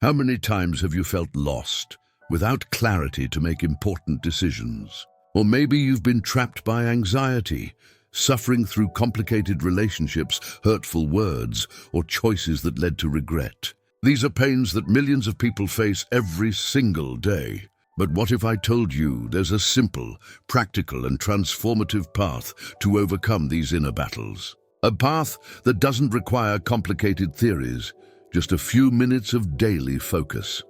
How many times have you felt lost, without clarity to make important decisions? Or maybe you've been trapped by anxiety, suffering through complicated relationships, hurtful words, or choices that led to regret. These are pains that millions of people face every single day. But what if I told you there's a simple, practical, and transformative path to overcome these inner battles? A path that doesn't require complicated theories, just a few minutes of daily focus.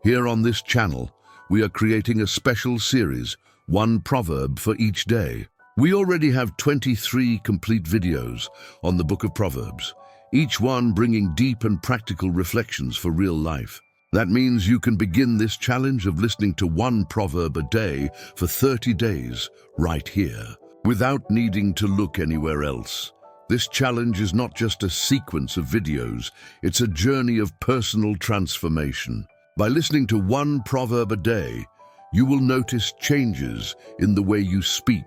Here on this channel, we are creating a special series, one proverb for each day. We already have 23 complete videos on the Book of Proverbs, each one bringing deep and practical reflections for real life. That means you can begin this challenge of listening to one proverb a day for 30 days right here, without needing to look anywhere else. This challenge is not just a sequence of videos, it's a journey of personal transformation. By listening to one proverb a day, you will notice changes in the way you speak,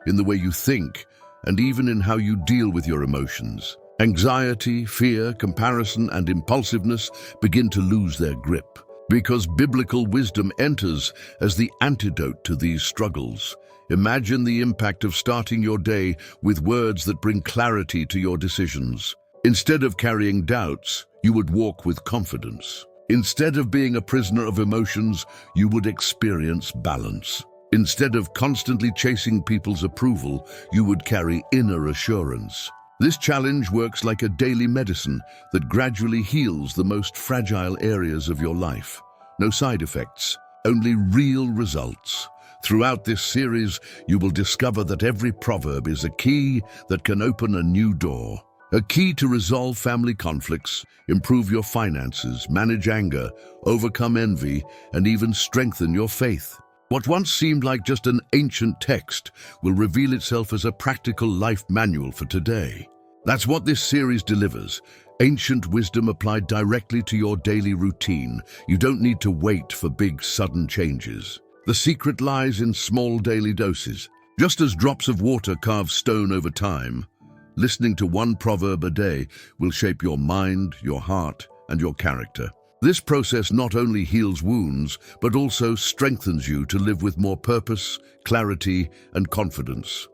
in the way you think, and even in how you deal with your emotions. Anxiety, fear, comparison, and impulsiveness begin to lose their grip, because biblical wisdom enters as the antidote to these struggles. Imagine the impact of starting your day with words that bring clarity to your decisions. Instead of carrying doubts, you would walk with confidence. Instead of being a prisoner of emotions, you would experience balance. Instead of constantly chasing people's approval, you would carry inner assurance. This challenge works like a daily medicine that gradually heals the most fragile areas of your life. No side effects, only real results. Throughout this series, you will discover that every proverb is a key that can open a new door. A key to resolve family conflicts, improve your finances, manage anger, overcome envy, and even strengthen your faith. What once seemed like just an ancient text will reveal itself as a practical life manual for today. That's what this series delivers. Ancient wisdom applied directly to your daily routine. You don't need to wait for big, sudden changes. The secret lies in small daily doses. Just as drops of water carve stone over time, listening to one proverb a day will shape your mind, your heart, and your character. This process not only heals wounds, but also strengthens you to live with more purpose, clarity, and confidence.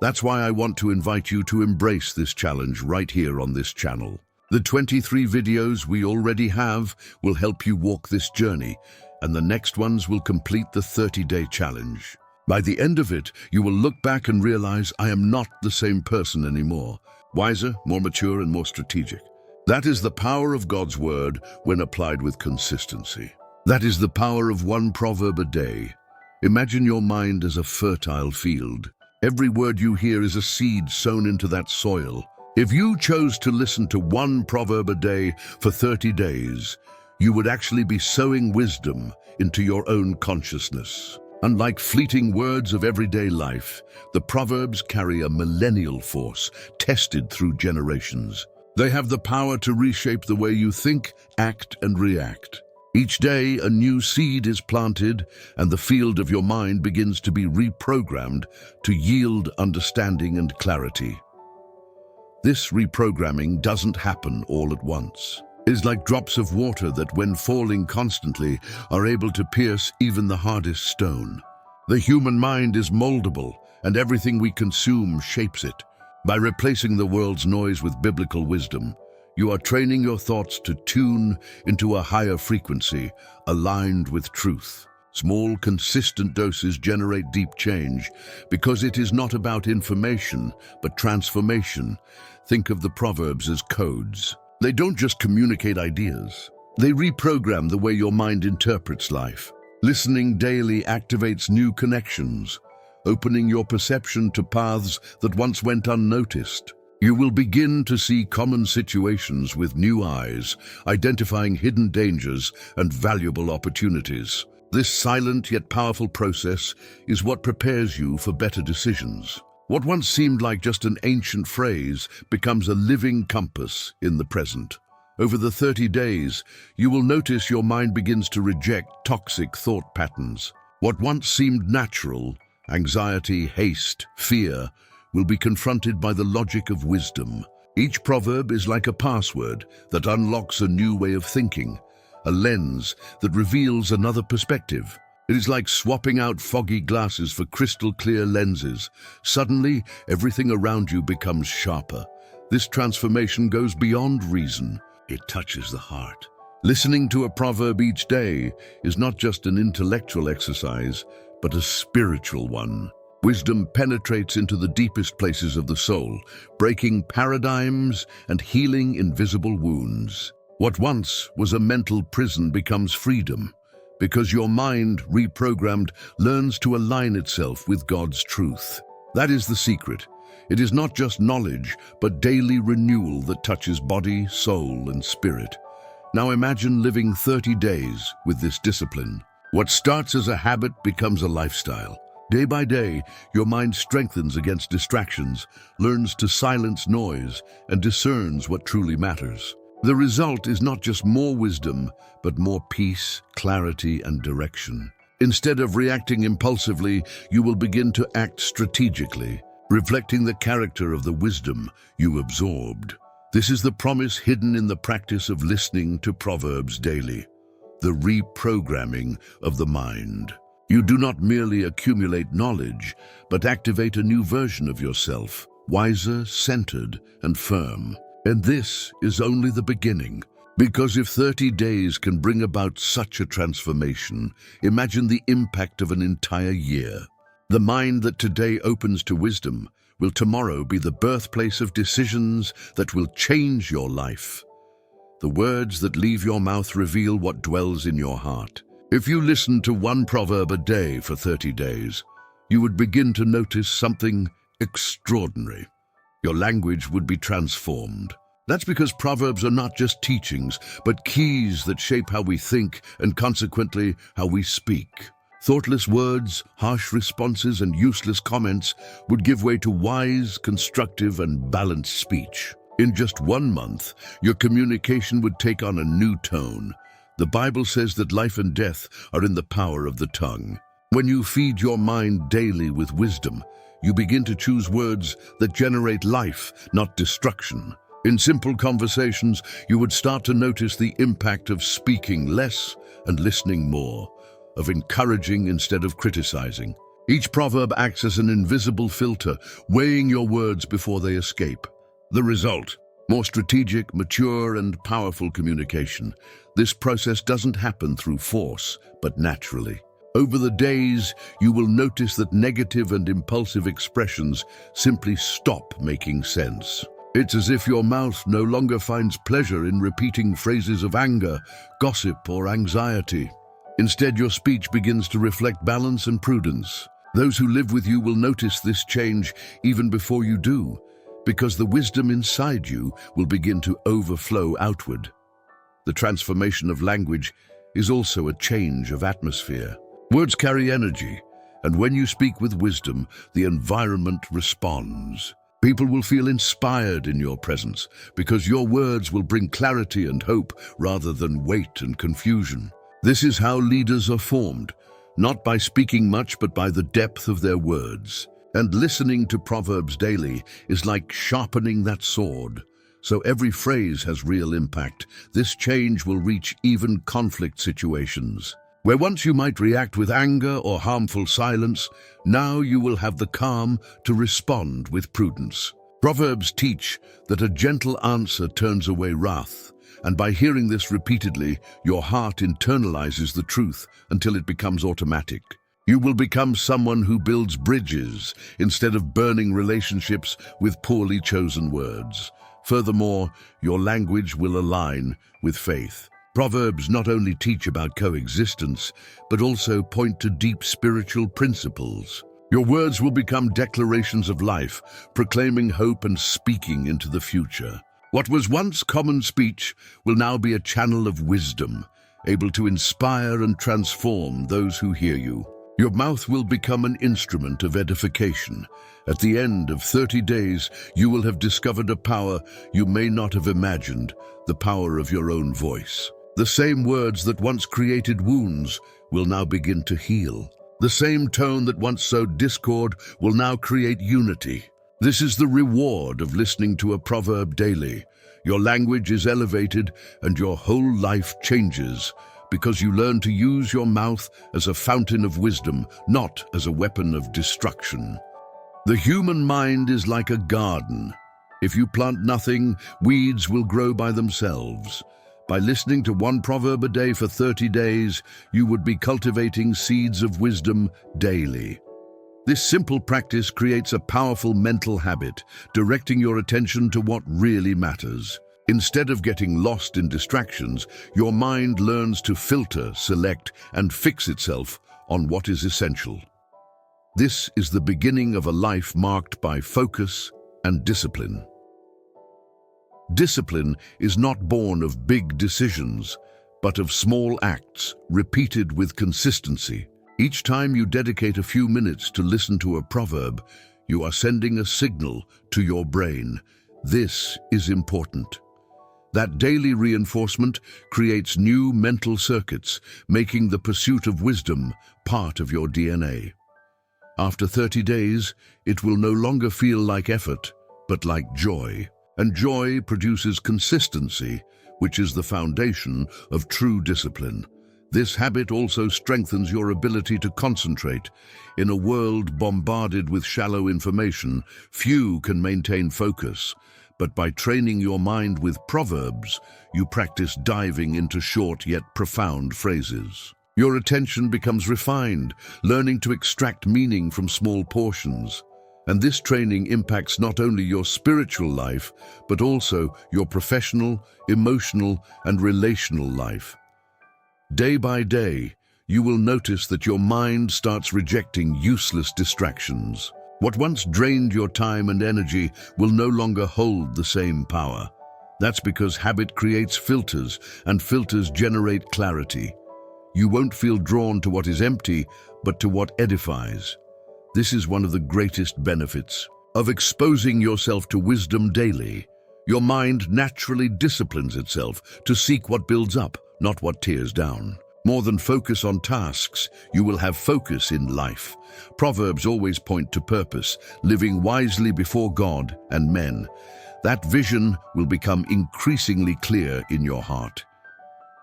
That's why I want to invite you to embrace this challenge right here on this channel. The 23 videos we already have will help you walk this journey, and the next ones will complete the 30-day challenge. By the end of it, you will look back and realize I am not the same person anymore. Wiser, more mature, and more strategic. That is the power of God's word when applied with consistency. That is the power of one proverb a day. Imagine your mind as a fertile field. Every word you hear is a seed sown into that soil. If you chose to listen to one proverb a day for 30 days, you would actually be sowing wisdom into your own consciousness. Unlike fleeting words of everyday life, the Proverbs carry a millennial force, tested through generations. They have the power to reshape the way you think, act, and react. Each day, a new seed is planted, and the field of your mind begins to be reprogrammed to yield understanding and clarity. This reprogramming doesn't happen all at once. It is like drops of water that, when falling constantly, are able to pierce even the hardest stone. The human mind is moldable, and everything we consume shapes it. By replacing the world's noise with biblical wisdom, you are training your thoughts to tune into a higher frequency, aligned with truth. Small, consistent doses generate deep change, because it is not about information, but transformation. Think of the Proverbs as codes. They don't just communicate ideas. They reprogram the way your mind interprets life. Listening daily activates new connections, opening your perception to paths that once went unnoticed. You will begin to see common situations with new eyes, identifying hidden dangers and valuable opportunities. This silent yet powerful process is what prepares you for better decisions. What once seemed like just an ancient phrase becomes a living compass in the present. Over the 30 days, you will notice your mind begins to reject toxic thought patterns. What once seemed natural, anxiety, haste, fear, will be confronted by the logic of wisdom. Each proverb is like a password that unlocks a new way of thinking, a lens that reveals another perspective. It is like swapping out foggy glasses for crystal clear lenses. Suddenly, everything around you becomes sharper. This transformation goes beyond reason. It touches the heart. Listening to a proverb each day is not just an intellectual exercise, but a spiritual one. Wisdom penetrates into the deepest places of the soul, breaking paradigms and healing invisible wounds. What once was a mental prison becomes freedom, because your mind, reprogrammed, learns to align itself with God's truth. That is the secret. It is not just knowledge, but daily renewal that touches body, soul, and spirit. Now imagine living 30 days with this discipline. What starts as a habit becomes a lifestyle. Day by day, your mind strengthens against distractions, learns to silence noise, and discerns what truly matters. The result is not just more wisdom, but more peace, clarity, and direction. Instead of reacting impulsively, you will begin to act strategically, reflecting the character of the wisdom you absorbed. This is the promise hidden in the practice of listening to Proverbs daily, the reprogramming of the mind. You do not merely accumulate knowledge, but activate a new version of yourself, wiser, centered, and firm. And this is only the beginning. Because if 30 days can bring about such a transformation, imagine the impact of an entire year. The mind that today opens to wisdom will tomorrow be the birthplace of decisions that will change your life. The words that leave your mouth reveal what dwells in your heart. If you listen to one proverb a day for 30 days, you would begin to notice something extraordinary. Your language would be transformed. That's because Proverbs are not just teachings, but keys that shape how we think and consequently how we speak. Thoughtless words, harsh responses, and useless comments would give way to wise, constructive, and balanced speech. In just 1 month, your communication would take on a new tone. The Bible says that life and death are in the power of the tongue. When you feed your mind daily with wisdom, you begin to choose words that generate life, not destruction. In simple conversations, you would start to notice the impact of speaking less and listening more, of encouraging instead of criticizing. Each proverb acts as an invisible filter, weighing your words before they escape. The result: more strategic, mature, and powerful communication. This process doesn't happen through force, but naturally. Over the days, you will notice that negative and impulsive expressions simply stop making sense. It's as if your mouth no longer finds pleasure in repeating phrases of anger, gossip, or anxiety. Instead, your speech begins to reflect balance and prudence. Those who live with you will notice this change even before you do, because the wisdom inside you will begin to overflow outward. The transformation of language is also a change of atmosphere. Words carry energy, and when you speak with wisdom, the environment responds. People will feel inspired in your presence because your words will bring clarity and hope rather than weight and confusion. This is how leaders are formed, not by speaking much but by the depth of their words. And listening to Proverbs daily is like sharpening that sword. So every phrase has real impact. This change will reach even conflict situations. Where once you might react with anger or harmful silence, now you will have the calm to respond with prudence. Proverbs teach that a gentle answer turns away wrath, and by hearing this repeatedly, your heart internalizes the truth until it becomes automatic. You will become someone who builds bridges instead of burning relationships with poorly chosen words. Furthermore, your language will align with faith. Proverbs not only teach about coexistence, but also point to deep spiritual principles. Your words will become declarations of life, proclaiming hope and speaking into the future. What was once common speech will now be a channel of wisdom, able to inspire and transform those who hear you. Your mouth will become an instrument of edification. At the end of 30 days, you will have discovered a power you may not have imagined, the power of your own voice. The same words that once created wounds will now begin to heal. The same tone that once sowed discord will now create unity. This is the reward of listening to a proverb daily. Your language is elevated and your whole life changes because you learn to use your mouth as a fountain of wisdom, not as a weapon of destruction. The human mind is like a garden. If you plant nothing, weeds will grow by themselves. By listening to one proverb a day for 30 days, you would be cultivating seeds of wisdom daily. This simple practice creates a powerful mental habit, directing your attention to what really matters. Instead of getting lost in distractions, your mind learns to filter, select, and fix itself on what is essential. This is the beginning of a life marked by focus and discipline. Discipline is not born of big decisions, but of small acts repeated with consistency. Each time you dedicate a few minutes to listen to a proverb, you are sending a signal to your brain. This is important. That daily reinforcement creates new mental circuits, making the pursuit of wisdom part of your DNA. After 30 days, it will no longer feel like effort, but like joy. And joy produces consistency, which is the foundation of true discipline. This habit also strengthens your ability to concentrate. In a world bombarded with shallow information, few can maintain focus. But by training your mind with proverbs, you practice diving into short yet profound phrases. Your attention becomes refined, learning to extract meaning from small portions. And this training impacts not only your spiritual life, but also your professional, emotional, and relational life. Day by day, you will notice that your mind starts rejecting useless distractions. What once drained your time and energy will no longer hold the same power. That's because habit creates filters, and filters generate clarity. You won't feel drawn to what is empty, but to what edifies. This is one of the greatest benefits of exposing yourself to wisdom daily. Your mind naturally disciplines itself to seek what builds up, not what tears down. More than focus on tasks, you will have focus in life. Proverbs always point to purpose, living wisely before God and men. That vision will become increasingly clear in your heart.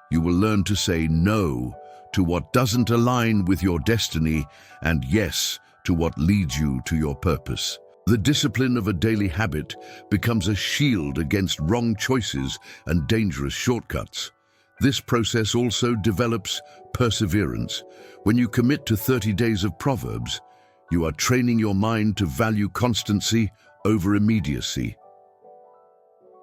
You will learn to say no to what doesn't align with your destiny and yes to what leads you to your purpose. The discipline of a daily habit becomes a shield against wrong choices and dangerous shortcuts. This process also develops perseverance. When you commit to 30 days of Proverbs, you are training your mind to value constancy over immediacy.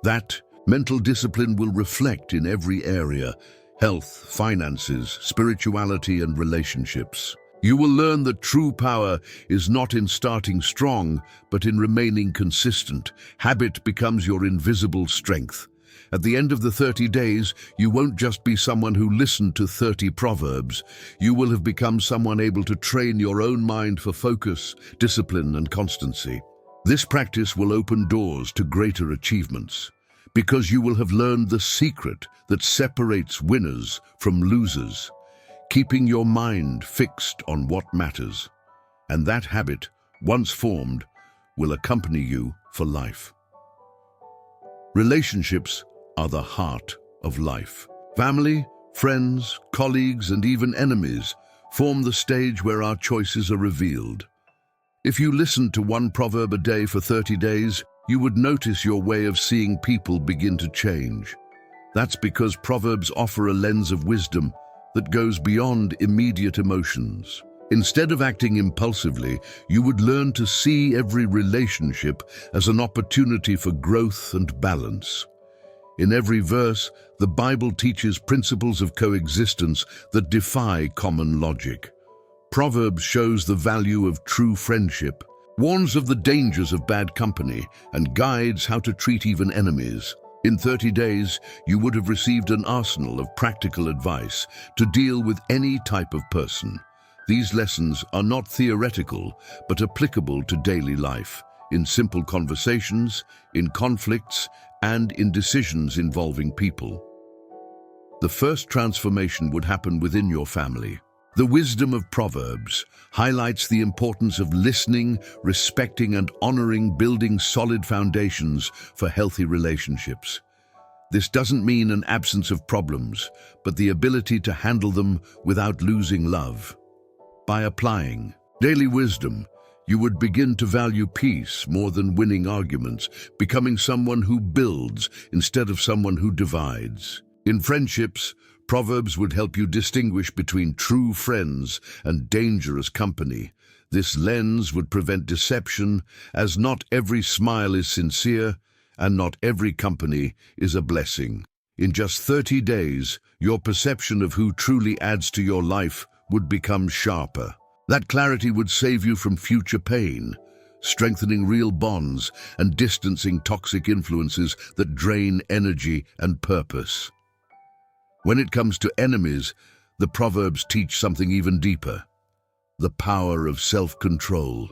That mental discipline will reflect in every area: health, finances, spirituality, and relationships. You will learn that true power is not in starting strong, but in remaining consistent. Habit becomes your invisible strength. At the end of the 30 days, you won't just be someone who listened to 30 proverbs. You will have become someone able to train your own mind for focus, discipline, and constancy. This practice will open doors to greater achievements, because you will have learned the secret that separates winners from losers, keeping your mind fixed on what matters. And that habit, once formed, will accompany you for life. Relationships are the heart of life. Family, friends, colleagues, and even enemies form the stage where our choices are revealed. If you listened to one proverb a day for 30 days, you would notice your way of seeing people begin to change. That's because proverbs offer a lens of wisdom that goes beyond immediate emotions. Instead of acting impulsively, you would learn to see every relationship as an opportunity for growth and balance. In every verse, the Bible teaches principles of coexistence that defy common logic. Proverbs shows the value of true friendship, warns of the dangers of bad company, and guides how to treat even enemies. In 30 days, you would have received an arsenal of practical advice to deal with any type of person. These lessons are not theoretical, but applicable to daily life, in simple conversations, in conflicts, and in decisions involving people. The first transformation would happen within your family. The wisdom of Proverbs highlights the importance of listening, respecting, and honoring, building solid foundations for healthy relationships. This doesn't mean an absence of problems, but the ability to handle them without losing love. By applying daily wisdom, you would begin to value peace more than winning arguments, becoming someone who builds instead of someone who divides. In friendships, Proverbs would help you distinguish between true friends and dangerous company. This lens would prevent deception, as not every smile is sincere, and not every company is a blessing. In just 30 days, your perception of who truly adds to your life would become sharper. That clarity would save you from future pain, strengthening real bonds and distancing toxic influences that drain energy and purpose. When it comes to enemies, the Proverbs teach something even deeper: the power of self-control.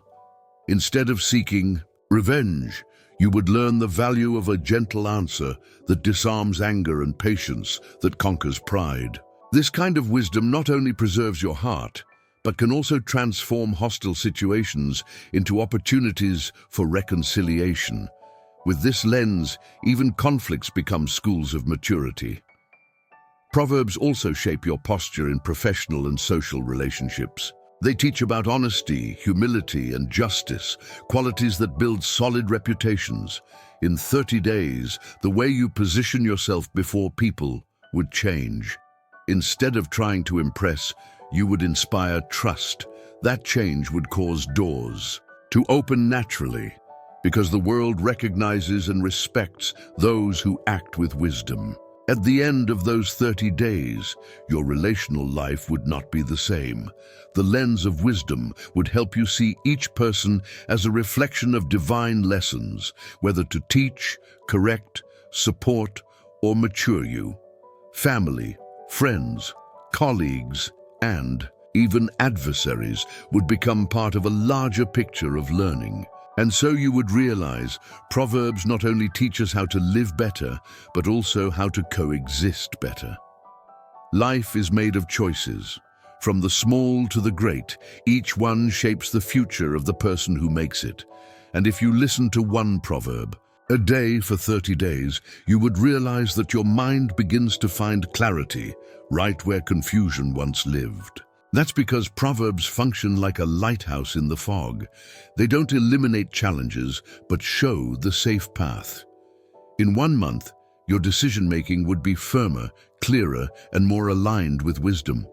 Instead of seeking revenge, you would learn the value of a gentle answer that disarms anger and patience that conquers pride. This kind of wisdom not only preserves your heart, but can also transform hostile situations into opportunities for reconciliation. With this lens, even conflicts become schools of maturity. Proverbs also shape your posture in professional and social relationships. They teach about honesty, humility, and justice, qualities that build solid reputations. In 30 days, the way you position yourself before people would change. Instead of trying to impress, you would inspire trust. That change would cause doors to open naturally, because the world recognizes and respects those who act with wisdom. At the end of those 30 days, your relational life would not be the same. The lens of wisdom would help you see each person as a reflection of divine lessons, whether to teach, correct, support, or mature you. Family, friends, colleagues, and even adversaries would become part of a larger picture of learning. And so you would realize Proverbs not only teach us how to live better, but also how to coexist better. Life is made of choices. From the small to the great, each one shapes the future of the person who makes it. And if you listen to one proverb a day for 30 days, you would realize that your mind begins to find clarity right where confusion once lived. That's because Proverbs function like a lighthouse in the fog. They don't eliminate challenges, but show the safe path. In 1 month, your decision-making would be firmer, clearer, and more aligned with wisdom.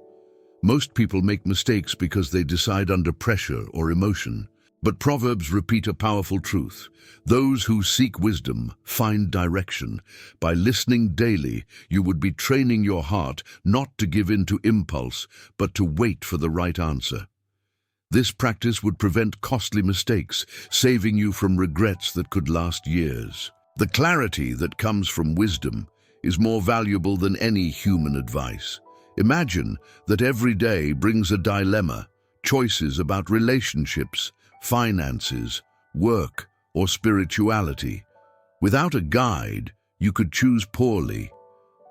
Most people make mistakes because they decide under pressure or emotion. But Proverbs repeat a powerful truth: those who seek wisdom find direction. By listening daily, you would be training your heart not to give in to impulse, but to wait for the right answer. This practice would prevent costly mistakes, saving you from regrets that could last years. The clarity that comes from wisdom is more valuable than any human advice. Imagine that every day brings a dilemma, choices about relationships, finances, work, or spirituality. Without a guide, you could choose poorly.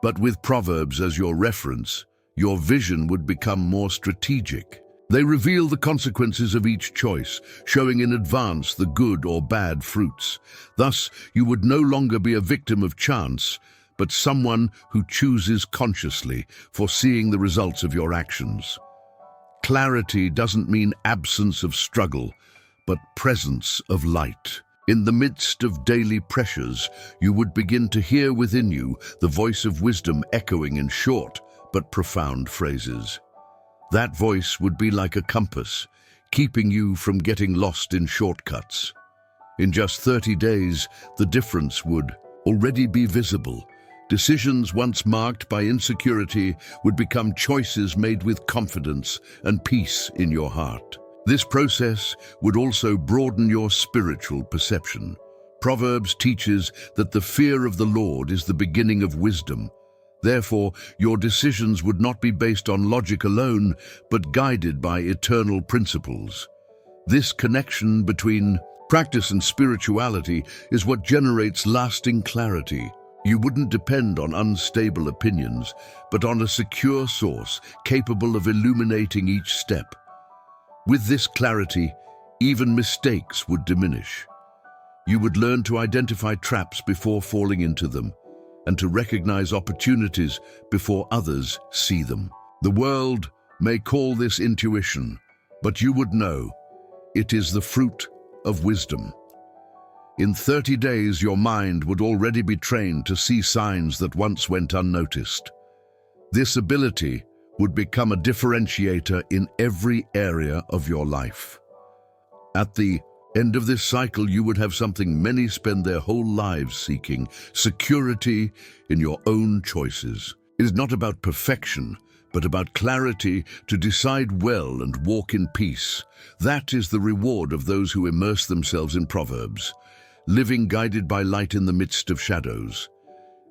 But with Proverbs as your reference, your vision would become more strategic. They reveal the consequences of each choice, showing in advance the good or bad fruits. Thus, you would no longer be a victim of chance, but someone who chooses consciously, foreseeing the results of your actions. Clarity doesn't mean absence of struggle, but presence of light. In the midst of daily pressures, you would begin to hear within you the voice of wisdom echoing in short but profound phrases. That voice would be like a compass, keeping you from getting lost in shortcuts. In just 30 days, the difference would already be visible. Decisions once marked by insecurity would become choices made with confidence and peace in your heart. This process would also broaden your spiritual perception. Proverbs teaches that the fear of the Lord is the beginning of wisdom. Therefore, your decisions would not be based on logic alone, but guided by eternal principles. This connection between practice and spirituality is what generates lasting clarity. You wouldn't depend on unstable opinions, but on a secure source capable of illuminating each step. With this clarity, even mistakes would diminish. You would learn to identify traps before falling into them, and to recognize opportunities before others see them. The world may call this intuition, but you would know it is the fruit of wisdom. In 30 days, your mind would already be trained to see signs that once went unnoticed. This ability would become a differentiator in every area of your life. At the end of this cycle, you would have something many spend their whole lives seeking: security in your own choices. It is not about perfection, but about clarity to decide well and walk in peace. That is the reward of those who immerse themselves in Proverbs, living guided by light in the midst of shadows.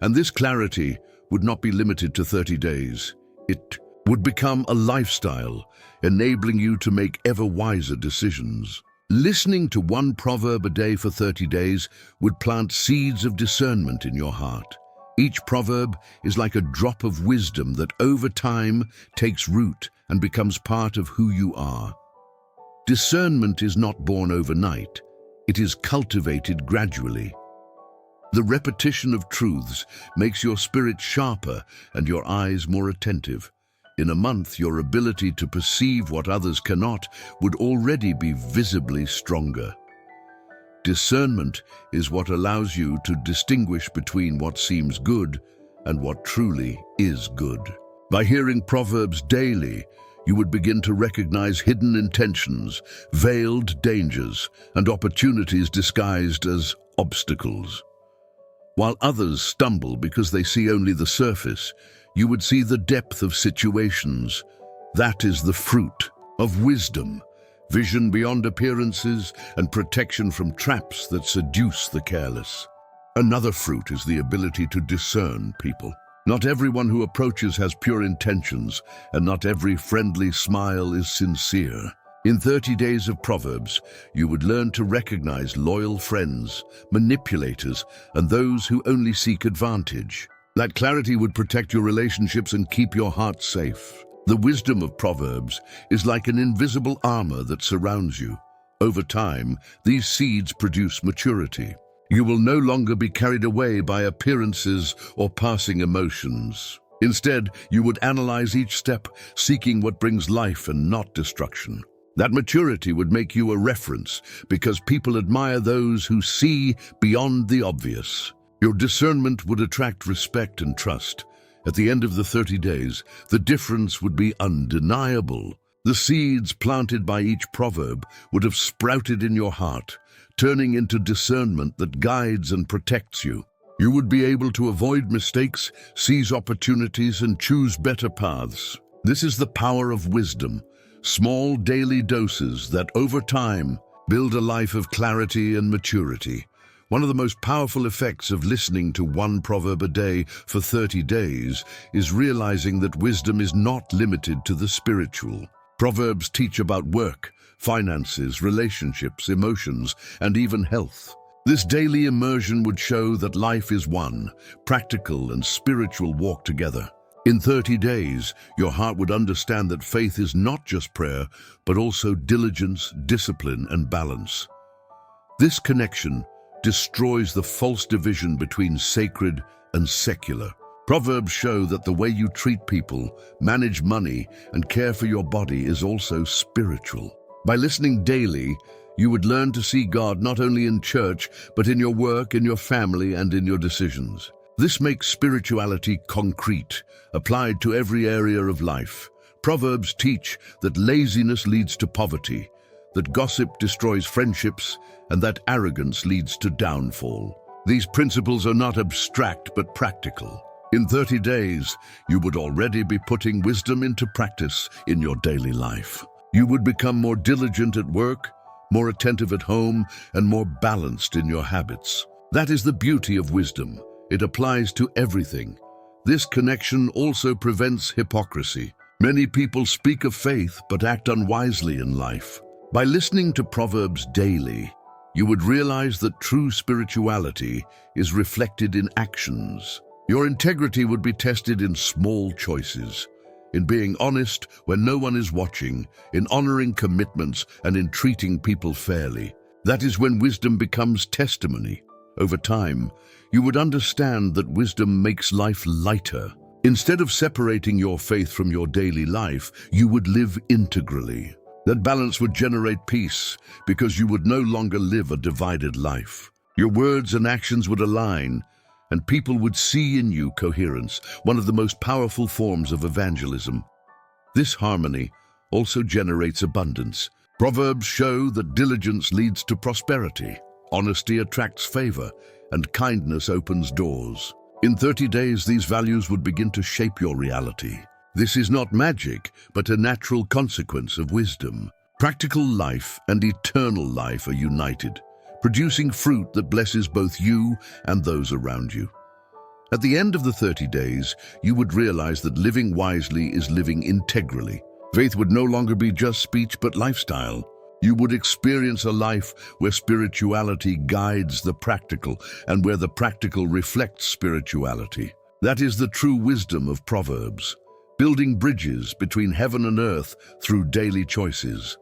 And this clarity would not be limited to 30 days. It would become a lifestyle, enabling you to make ever wiser decisions. Listening to one proverb a day for 30 days would plant seeds of discernment in your heart. Each proverb is like a drop of wisdom that over time takes root and becomes part of who you are. Discernment is not born overnight. It is cultivated gradually. The repetition of truths makes your spirit sharper and your eyes more attentive. In a month, your ability to perceive what others cannot would already be visibly stronger. Discernment is what allows you to distinguish between what seems good and what truly is good. By hearing Proverbs daily, you would begin to recognize hidden intentions, veiled dangers, and opportunities disguised as obstacles. While others stumble because they see only the surface, you would see the depth of situations. That is the fruit of wisdom, vision beyond appearances, and protection from traps that seduce the careless. Another fruit is the ability to discern people. Not everyone who approaches has pure intentions, and not every friendly smile is sincere. In 30 days of Proverbs, you would learn to recognize loyal friends, manipulators, and those who only seek advantage. That clarity would protect your relationships and keep your heart safe. The wisdom of Proverbs is like an invisible armor that surrounds you. Over time, these seeds produce maturity. You will no longer be carried away by appearances or passing emotions. Instead, you would analyze each step, seeking what brings life and not destruction. That maturity would make you a reference because people admire those who see beyond the obvious. Your discernment would attract respect and trust. At the end of the 30 days, the difference would be undeniable. The seeds planted by each proverb would have sprouted in your heart, turning into discernment that guides and protects you. You would be able to avoid mistakes, seize opportunities, and choose better paths. This is the power of wisdom. Small daily doses that over time build a life of clarity and maturity. One of the most powerful effects of listening to one proverb a day for 30 days is realizing that wisdom is not limited to the spiritual. Proverbs teach about work, finances, relationships, emotions, and even health. This daily immersion would show that life is one, practical and spiritual walk together. In 30 days, your heart would understand that faith is not just prayer, but also diligence, discipline, and balance. This connection destroys the false division between sacred and secular. Proverbs show that the way you treat people, manage money, and care for your body is also spiritual. By listening daily, you would learn to see God not only in church, but in your work, in your family, and in your decisions. This makes spirituality concrete, applied to every area of life. Proverbs teach that laziness leads to poverty, that gossip destroys friendships, and that arrogance leads to downfall. These principles are not abstract but practical. In 30 days, you would already be putting wisdom into practice in your daily life. You would become more diligent at work, more attentive at home, and more balanced in your habits. That is the beauty of wisdom. It applies to everything. This connection also prevents hypocrisy. Many people speak of faith but act unwisely in life. By listening to Proverbs daily, you would realize that true spirituality is reflected in actions. Your integrity would be tested in small choices, in being honest when no one is watching, in honoring commitments, and in treating people fairly. That is when wisdom becomes testimony. Over time, you would understand that wisdom makes life lighter. Instead of separating your faith from your daily life, you would live integrally. That balance would generate peace because you would no longer live a divided life. Your words and actions would align, and people would see in you coherence, one of the most powerful forms of evangelism. This harmony also generates abundance. Proverbs show that diligence leads to prosperity, honesty attracts favor, and kindness opens doors. In 30 days, these values would begin to shape your reality. This is not magic, but a natural consequence of wisdom. Practical life and eternal life are united, producing fruit that blesses both you and those around you. At the end of the 30 days, you would realize that living wisely is living integrally. Faith would no longer be just speech but lifestyle. You would experience a life where spirituality guides the practical and where the practical reflects spirituality. That is the true wisdom of Proverbs, building bridges between heaven and earth through daily choices.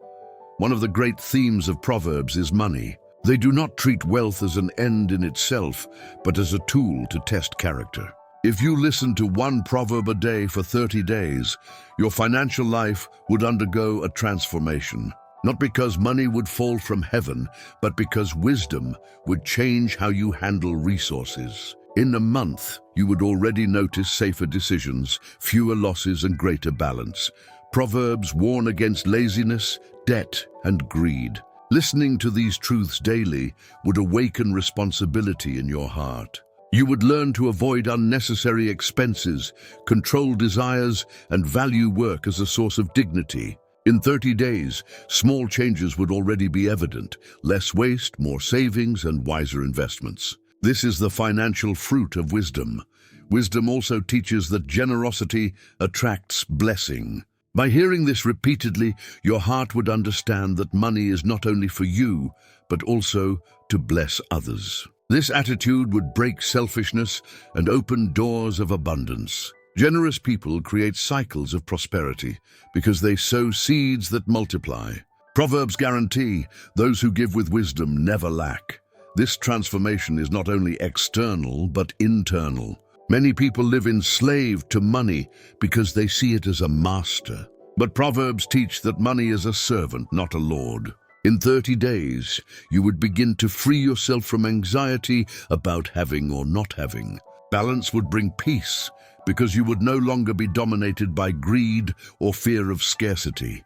One of the great themes of Proverbs is money. They do not treat wealth as an end in itself, but as a tool to test character. If you listen to one proverb a day for 30 days, your financial life would undergo a transformation. Not because money would fall from heaven, but because wisdom would change how you handle resources. In a month, you would already notice safer decisions, fewer losses, and greater balance. Proverbs warn against laziness, debt, and greed. Listening to these truths daily would awaken responsibility in your heart. You would learn to avoid unnecessary expenses, control desires, and value work as a source of dignity. In 30 days, small changes would already be evident: less waste, more savings, and wiser investments. This is the financial fruit of wisdom. Wisdom also teaches that generosity attracts blessing. By hearing this repeatedly, your heart would understand that money is not only for you, but also to bless others. This attitude would break selfishness and open doors of abundance. Generous people create cycles of prosperity because they sow seeds that multiply. Proverbs guarantee those who give with wisdom never lack. This transformation is not only external, but internal. Many people live enslaved to money because they see it as a master. But Proverbs teach that money is a servant, not a lord. In 30 days, you would begin to free yourself from anxiety about having or not having. Balance would bring peace because you would no longer be dominated by greed or fear of scarcity.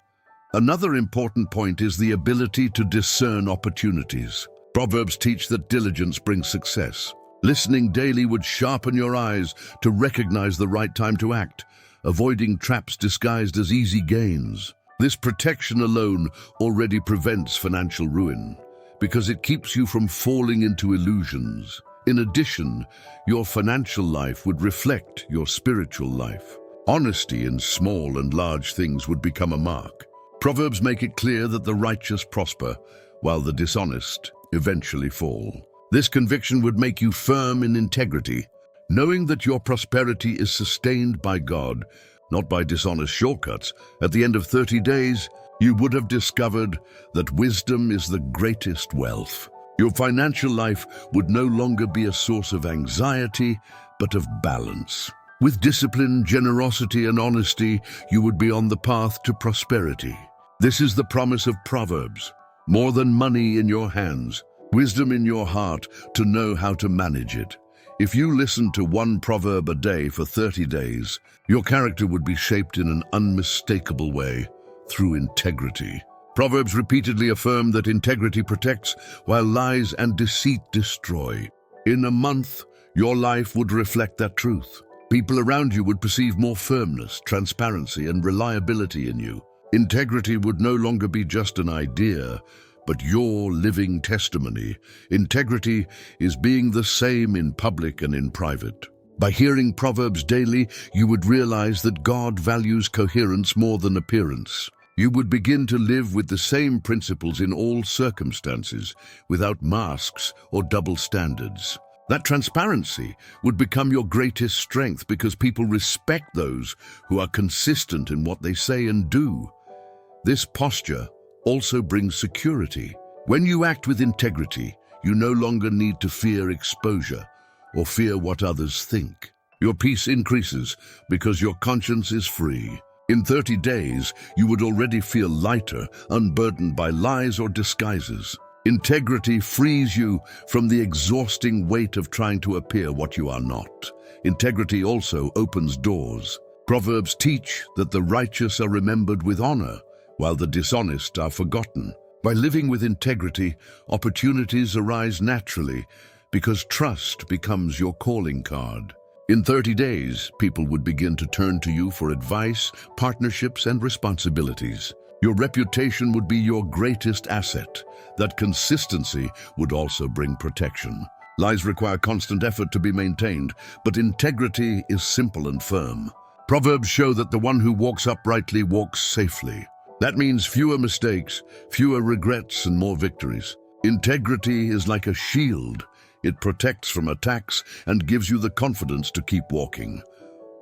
Another important point is the ability to discern opportunities. Proverbs teach that diligence brings success. Listening daily would sharpen your eyes to recognize the right time to act, avoiding traps disguised as easy gains. This protection alone already prevents financial ruin because it keeps you from falling into illusions. In addition, your financial life would reflect your spiritual life. Honesty in small and large things would become a mark. Proverbs make it clear that the righteous prosper, while the dishonest eventually fall. This conviction would make you firm in integrity, knowing that your prosperity is sustained by God, not by dishonest shortcuts. At the end of 30 days, you would have discovered that wisdom is the greatest wealth. Your financial life would no longer be a source of anxiety, but of balance. With discipline, generosity, and honesty, you would be on the path to prosperity. This is the promise of Proverbs. More than money in your hands, wisdom in your heart to know how to manage it. If you listen to one proverb a day for 30 days, your character would be shaped in an unmistakable way through integrity. Proverbs repeatedly affirm that integrity protects while lies and deceit destroy. In a month, your life would reflect that truth. People around you would perceive more firmness, transparency, and reliability in you. Integrity would no longer be just an idea, but your living testimony. Integrity is being the same in public and in private. By hearing Proverbs daily, you would realize that God values coherence more than appearance. You would begin to live with the same principles in all circumstances, without masks or double standards. That transparency would become your greatest strength because people respect those who are consistent in what they say and do. This posture also brings security. When you act with integrity, you no longer need to fear exposure or fear what others think. Your peace increases because your conscience is free. In 30 days, you would already feel lighter, unburdened by lies or disguises. Integrity frees you from the exhausting weight of trying to appear what you are not. Integrity also opens doors. Proverbs teach that the righteous are remembered with honor, while the dishonest are forgotten. By living with integrity, opportunities arise naturally because trust becomes your calling card. In 30 days, people would begin to turn to you for advice, partnerships, and responsibilities. Your reputation would be your greatest asset. That consistency would also bring protection. Lies require constant effort to be maintained, but integrity is simple and firm. Proverbs show that the one who walks uprightly walks safely. That means fewer mistakes, fewer regrets, and more victories. Integrity is like a shield. It protects from attacks and gives you the confidence to keep walking.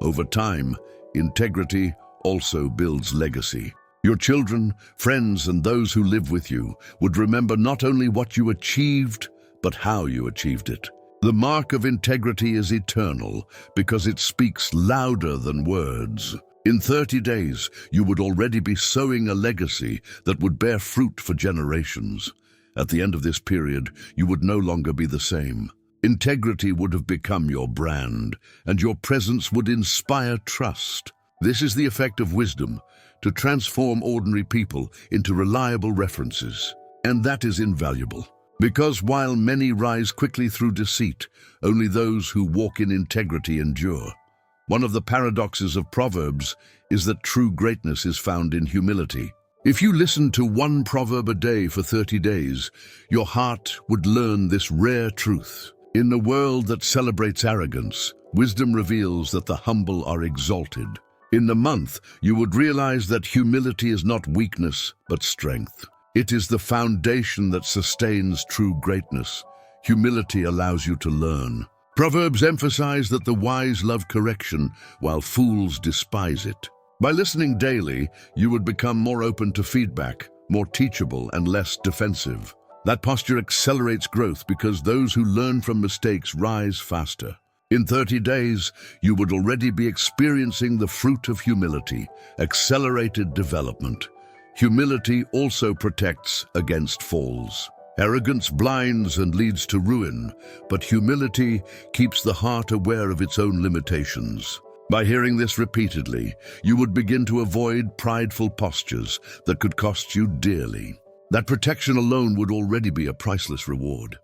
Over time, integrity also builds legacy. Your children, friends, and those who live with you would remember not only what you achieved, but how you achieved it. The mark of integrity is eternal because it speaks louder than words. In 30 days, you would already be sowing a legacy that would bear fruit for generations. At the end of this period, you would no longer be the same. Integrity would have become your brand, and your presence would inspire trust. This is the effect of wisdom, to transform ordinary people into reliable references. And that is invaluable. Because while many rise quickly through deceit, only those who walk in integrity endure. One of the paradoxes of Proverbs is that true greatness is found in humility. If you listen to one proverb a day for 30 days, your heart would learn this rare truth. In a world that celebrates arrogance, wisdom reveals that the humble are exalted. In the month, you would realize that humility is not weakness, but strength. It is the foundation that sustains true greatness. Humility allows you to learn. Proverbs emphasize that the wise love correction, while fools despise it. By listening daily, you would become more open to feedback, more teachable, and less defensive. That posture accelerates growth because those who learn from mistakes rise faster. In 30 days, you would already be experiencing the fruit of humility, accelerated development. Humility also protects against falls. Arrogance blinds and leads to ruin, but humility keeps the heart aware of its own limitations. By hearing this repeatedly, you would begin to avoid prideful postures that could cost you dearly. That protection alone would already be a priceless reward.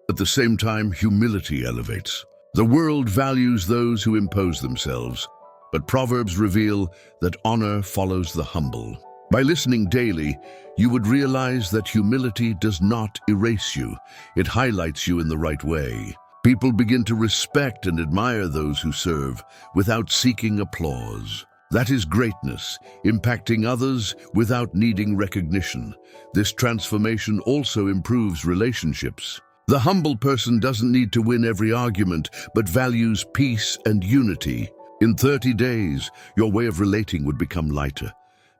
At the same time, humility elevates. The world values those who impose themselves, but Proverbs reveal that honor follows the humble. By listening daily, you would realize that humility does not erase you. It highlights you in the right way. People begin to respect and admire those who serve without seeking applause. That is greatness, impacting others without needing recognition. This transformation also improves relationships. The humble person doesn't need to win every argument, but values peace and unity. In 30 days, your way of relating would become lighter,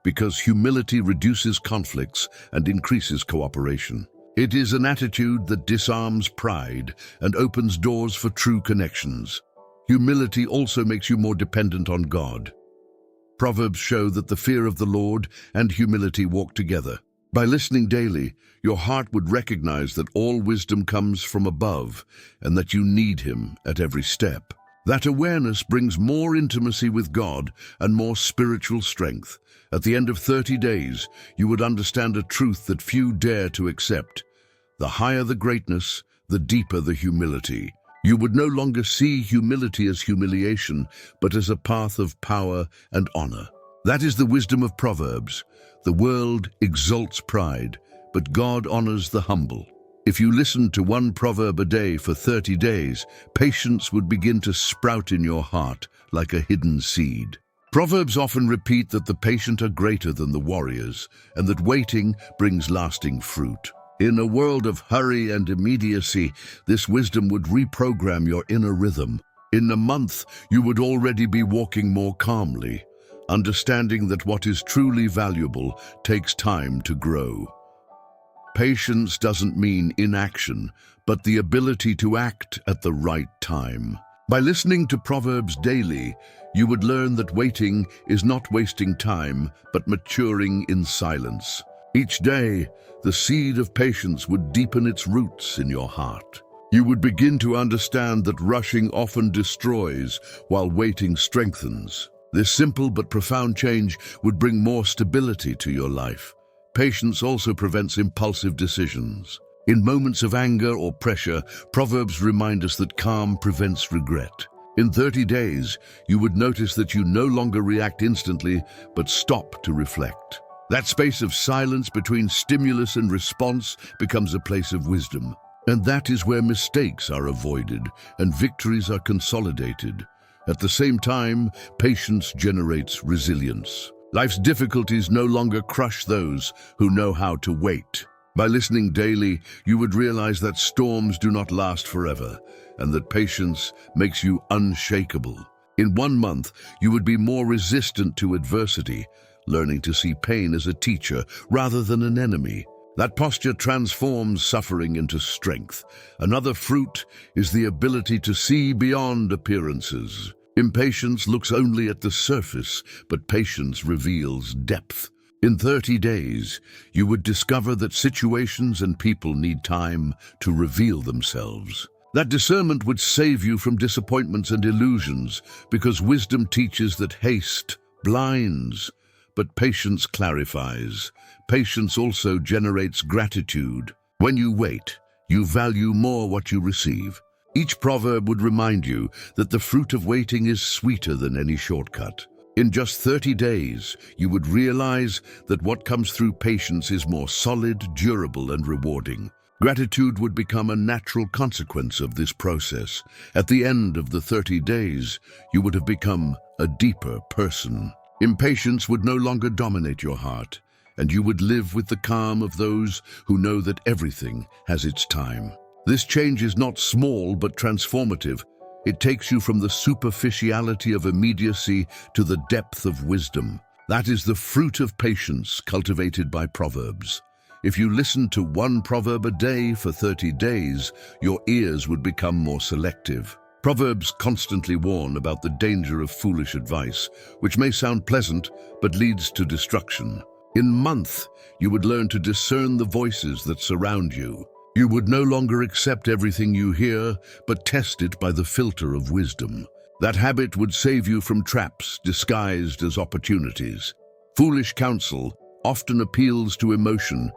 because humility reduces conflicts and increases cooperation. It is an attitude that disarms pride and opens doors for true connections. Humility also makes you more dependent on God. Proverbs show that the fear of the Lord and humility walk together. By listening daily, your heart would recognize that all wisdom comes from above and that you need Him at every step. That awareness brings more intimacy with God and more spiritual strength. At the end of 30 days, you would understand a truth that few dare to accept. The higher the greatness, the deeper the humility. You would no longer see humility as humiliation, but as a path of power and honor. That is the wisdom of Proverbs. The world exalts pride, but God honors the humble. If you listened to one proverb a day for 30 days, patience would begin to sprout in your heart like a hidden seed. Proverbs often repeat that the patient are greater than the warriors, and that waiting brings lasting fruit. In a world of hurry and immediacy, this wisdom would reprogram your inner rhythm. In a month, you would already be walking more calmly, understanding that what is truly valuable takes time to grow. Patience doesn't mean inaction, but the ability to act at the right time. By listening to Proverbs daily, you would learn that waiting is not wasting time, but maturing in silence. Each day, the seed of patience would deepen its roots in your heart. You would begin to understand that rushing often destroys, while waiting strengthens. This simple but profound change would bring more stability to your life. Patience also prevents impulsive decisions. In moments of anger or pressure, Proverbs remind us that calm prevents regret. In 30 days, you would notice that you no longer react instantly, but stop to reflect. That space of silence between stimulus and response becomes a place of wisdom. And that is where mistakes are avoided and victories are consolidated. At the same time, patience generates resilience. Life's difficulties no longer crush those who know how to wait. By listening daily, you would realize that storms do not last forever, and that patience makes you unshakable. In 1 month, you would be more resistant to adversity, learning to see pain as a teacher rather than an enemy. That posture transforms suffering into strength. Another fruit is the ability to see beyond appearances. Impatience looks only at the surface, but patience reveals depth. In 30 days, you would discover that situations and people need time to reveal themselves. That discernment would save you from disappointments and illusions, because wisdom teaches that haste blinds, but patience clarifies. Patience also generates gratitude. When you wait, you value more what you receive. Each proverb would remind you that the fruit of waiting is sweeter than any shortcut. In just 30 days, you would realize that what comes through patience is more solid, durable, and rewarding. Gratitude would become a natural consequence of this process. At the end of the 30 days, you would have become a deeper person. Impatience would no longer dominate your heart, and you would live with the calm of those who know that everything has its time. This change is not small but transformative. It takes you from the superficiality of immediacy to the depth of wisdom. That is the fruit of patience cultivated by Proverbs. If you listen to 1 proverb a day for 30 days, your ears would become more selective. Proverbs constantly warn about the danger of foolish advice, which may sound pleasant but leads to destruction. In month, you would learn to discern the voices that surround you. You would no longer accept everything you hear, but test it by the filter of wisdom. That habit would save you from traps disguised as opportunities. Foolish counsel often appeals to emotion,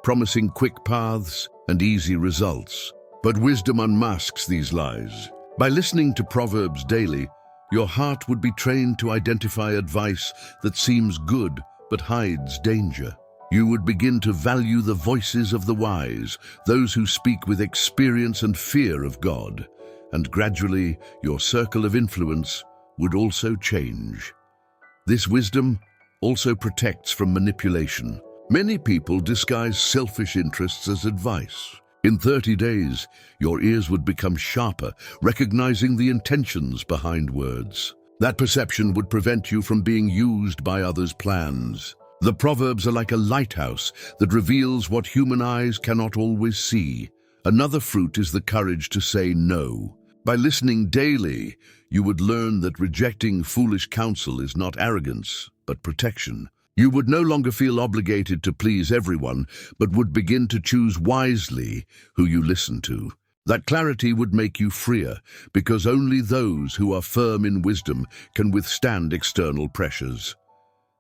promising quick paths and easy results. But wisdom unmasks these lies. By listening to Proverbs daily, your heart would be trained to identify advice that seems good but hides danger. You would begin to value the voices of the wise, those who speak with experience and fear of God, and gradually your circle of influence would also change. This wisdom also protects from manipulation. Many people disguise selfish interests as advice. In 30 days, your ears would become sharper, recognizing the intentions behind words. That perception would prevent you from being used by others' plans. The Proverbs are like a lighthouse that reveals what human eyes cannot always see. Another fruit is the courage to say no. By listening daily, you would learn that rejecting foolish counsel is not arrogance, but protection. You would no longer feel obligated to please everyone, but would begin to choose wisely who you listen to. That clarity would make you freer, because only those who are firm in wisdom can withstand external pressures.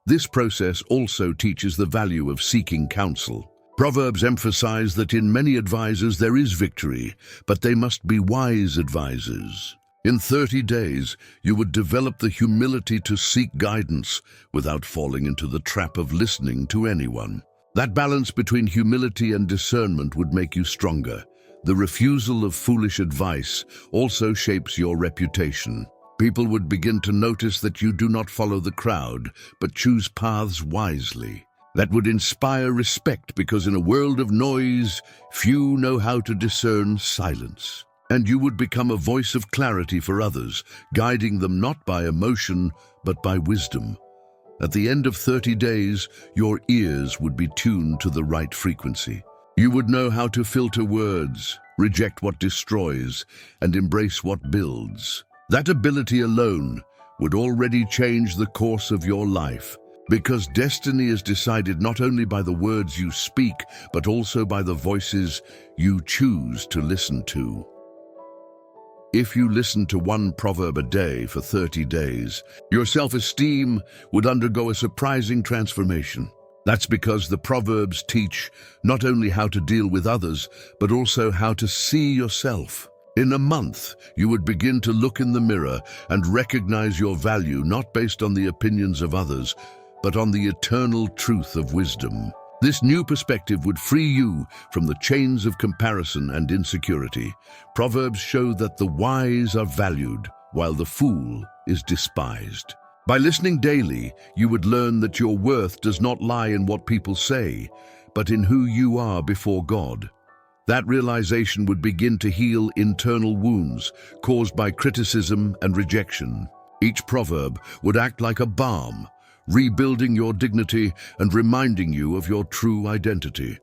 This process also teaches the value of seeking counsel. Proverbs emphasize that in many advisors there is victory, but they must be wise advisors. In 30 days, you would develop the humility to seek guidance without falling into the trap of listening to anyone. That balance between humility and discernment would make you stronger. The refusal of foolish advice also shapes your reputation. People would begin to notice that you do not follow the crowd, but choose paths wisely. That would inspire respect, because in a world of noise, few know how to discern silence. And you would become a voice of clarity for others, guiding them not by emotion, but by wisdom. At the end of 30 days, your ears would be tuned to the right frequency. You would know how to filter words, reject what destroys, and embrace what builds. That ability alone would already change the course of your life, because destiny is decided not only by the words you speak, but also by the voices you choose to listen to. If you listen to one proverb a day for 30 days, your self-esteem would undergo a surprising transformation. That's because the Proverbs teach not only how to deal with others, but also how to see yourself. In a month, you would begin to look in the mirror and recognize your value not based on the opinions of others, but on the eternal truth of wisdom. This new perspective would free you from the chains of comparison and insecurity. Proverbs show that the wise are valued, while the fool is despised. By listening daily, you would learn that your worth does not lie in what people say, but in who you are before God. That realization would begin to heal internal wounds caused by criticism and rejection. Each proverb would act like a balm, rebuilding your dignity and reminding you of your true identity.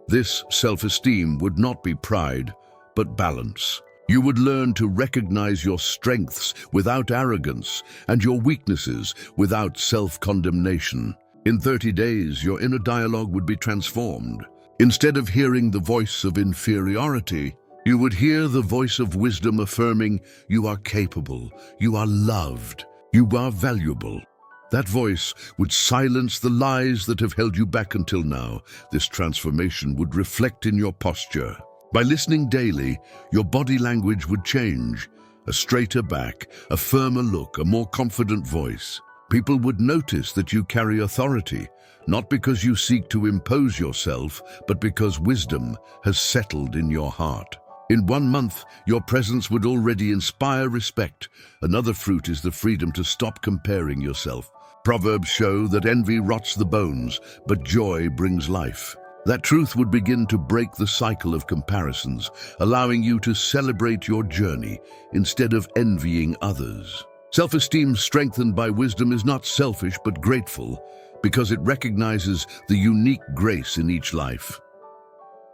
This self-esteem would not be pride, but balance. You would learn to recognize your strengths without arrogance and your weaknesses without self-condemnation. In 30 days, your inner dialogue would be transformed. Instead of hearing the voice of inferiority, you would hear the voice of wisdom affirming, "You are capable, you are loved, you are valuable." That voice would silence the lies that have held you back until now. This transformation would reflect in your posture. By listening daily, your body language would change. A straighter back, a firmer look, a more confident voice. People would notice that you carry authority, not because you seek to impose yourself, but because wisdom has settled in your heart. In 1 month, your presence would already inspire respect. Another fruit is the freedom to stop comparing yourself. Proverbs show that envy rots the bones, but joy brings life. That truth would begin to break the cycle of comparisons, allowing you to celebrate your journey instead of envying others. Self-esteem strengthened by wisdom is not selfish but grateful, because it recognizes the unique grace in each life.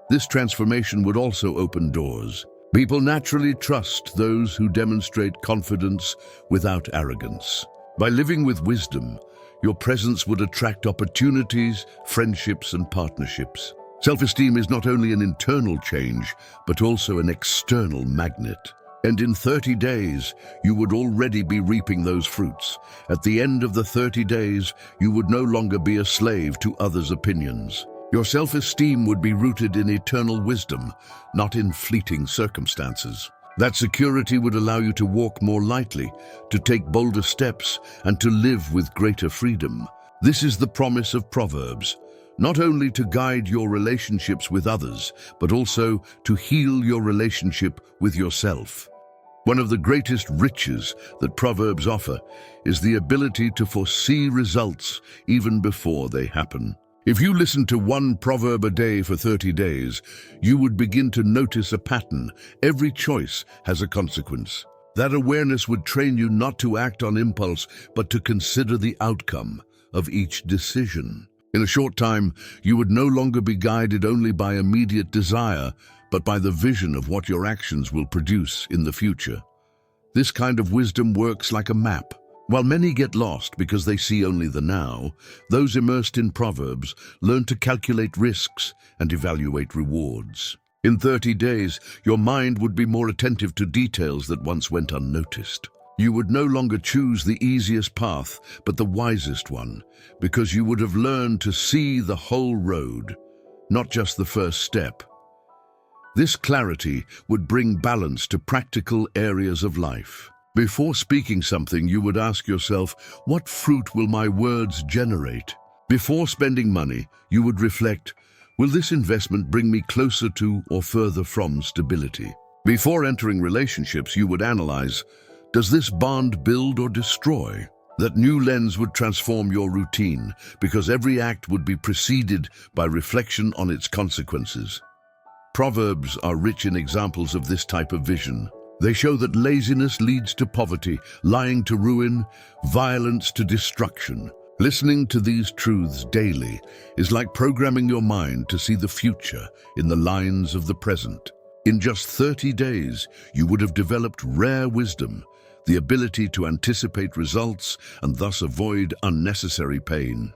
This transformation would also open doors. People naturally trust those who demonstrate confidence without arrogance. By living with wisdom, your presence would attract opportunities, friendships, and partnerships. Self-esteem is not only an internal change, but also an external magnet. And in 30 days, you would already be reaping those fruits. At the end of the 30 days, you would no longer be a slave to others' opinions. Your self-esteem would be rooted in eternal wisdom, not in fleeting circumstances. That security would allow you to walk more lightly, to take bolder steps, and to live with greater freedom. This is the promise of Proverbs, not only to guide your relationships with others, but also to heal your relationship with yourself. One of the greatest riches that Proverbs offer is the ability to foresee results even before they happen. If you listen to one proverb a day for 30 days, you would begin to notice a pattern. Every choice has a consequence. That awareness would train you not to act on impulse, but to consider the outcome of each decision. In a short time, you would no longer be guided only by immediate desire, but by the vision of what your actions will produce in the future. This kind of wisdom works like a map. While many get lost because they see only the now, those immersed in Proverbs learn to calculate risks and evaluate rewards. In 30 days, your mind would be more attentive to details that once went unnoticed. You would no longer choose the easiest path, but the wisest one, because you would have learned to see the whole road, not just the first step. This clarity would bring balance to practical areas of life. Before speaking something, you would ask yourself, what fruit will my words generate? Before spending money, you would reflect, will this investment bring me closer to or further from stability? Before entering relationships, you would analyze, does this bond build or destroy? That new lens would transform your routine, because every act would be preceded by reflection on its consequences. Proverbs are rich in examples of this type of vision. They show that laziness leads to poverty, lying to ruin, violence to destruction. Listening to these truths daily is like programming your mind to see the future in the lines of the present. In just 30 days, you would have developed rare wisdom, the ability to anticipate results and thus avoid unnecessary pain.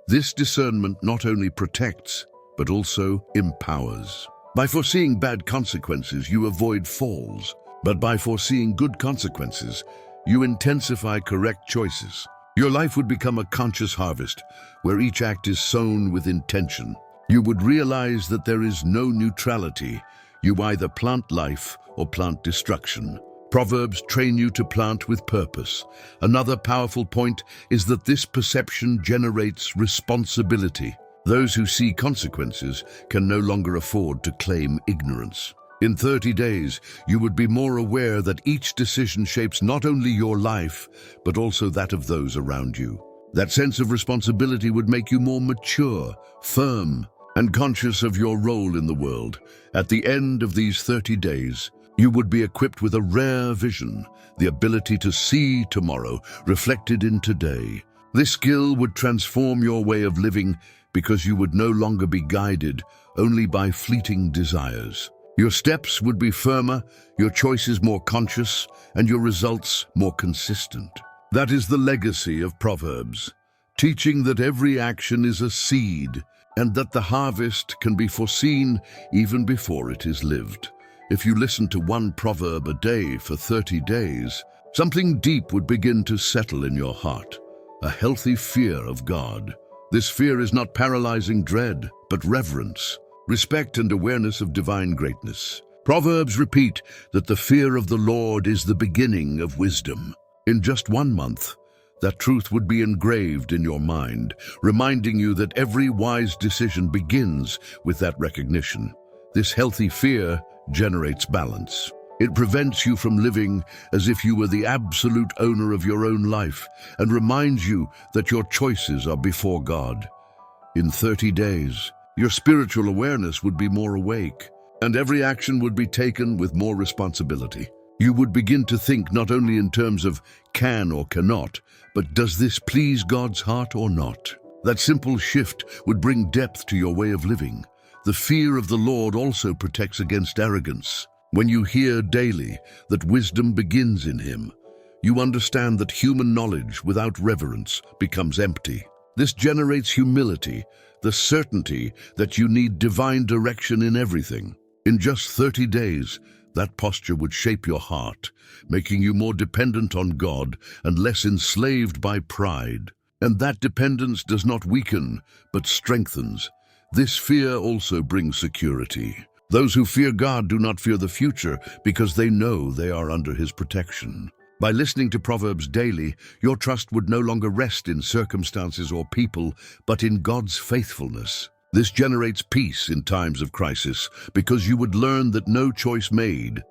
This discernment not only protects, but also empowers. By foreseeing bad consequences, you avoid falls, but by foreseeing good consequences, you intensify correct choices. Your life would become a conscious harvest, where each act is sown with intention. You would realize that there is no neutrality. You either plant life or plant destruction. Proverbs train you to plant with purpose. Another powerful point is that this perception generates responsibility. Those who see consequences can no longer afford to claim ignorance. In 30 days, you would be more aware that each decision shapes not only your life, but also that of those around you. That sense of responsibility would make you more mature, firm, and conscious of your role in the world. At the end of these 30 days, you would be equipped with a rare vision, the ability to see tomorrow reflected in today. This skill would transform your way of living because you would no longer be guided only by fleeting desires. Your steps would be firmer, your choices more conscious, and your results more consistent. That is the legacy of Proverbs, teaching that every action is a seed and that the harvest can be foreseen even before it is lived. If you listen to one proverb a day for 30 days, something deep would begin to settle in your heart, a healthy fear of God. This fear is not paralyzing dread, but reverence, respect and awareness of divine greatness. Proverbs repeat that the fear of the Lord is the beginning of wisdom. In just 1 month, that truth would be engraved in your mind, reminding you that every wise decision begins with that recognition. This healthy fear generates balance. It prevents you from living as if you were the absolute owner of your own life and reminds you that your choices are before God. In 30 days, your spiritual awareness would be more awake, and every action would be taken with more responsibility. You would begin to think not only in terms of can or cannot, but does this please God's heart or not? That simple shift would bring depth to your way of living. The fear of the Lord also protects against arrogance. When you hear daily that wisdom begins in Him, you understand that human knowledge without reverence becomes empty. This generates humility, the certainty that you need divine direction in everything. In just 30 days, that posture would shape your heart, making you more dependent on God and less enslaved by pride. And that dependence does not weaken, but strengthens. This fear also brings security. Those who fear God do not fear the future because they know they are under His protection. By listening to Proverbs daily, your trust would no longer rest in circumstances or people, but in God's faithfulness. This generates peace in times of crisis because you would learn that no choice made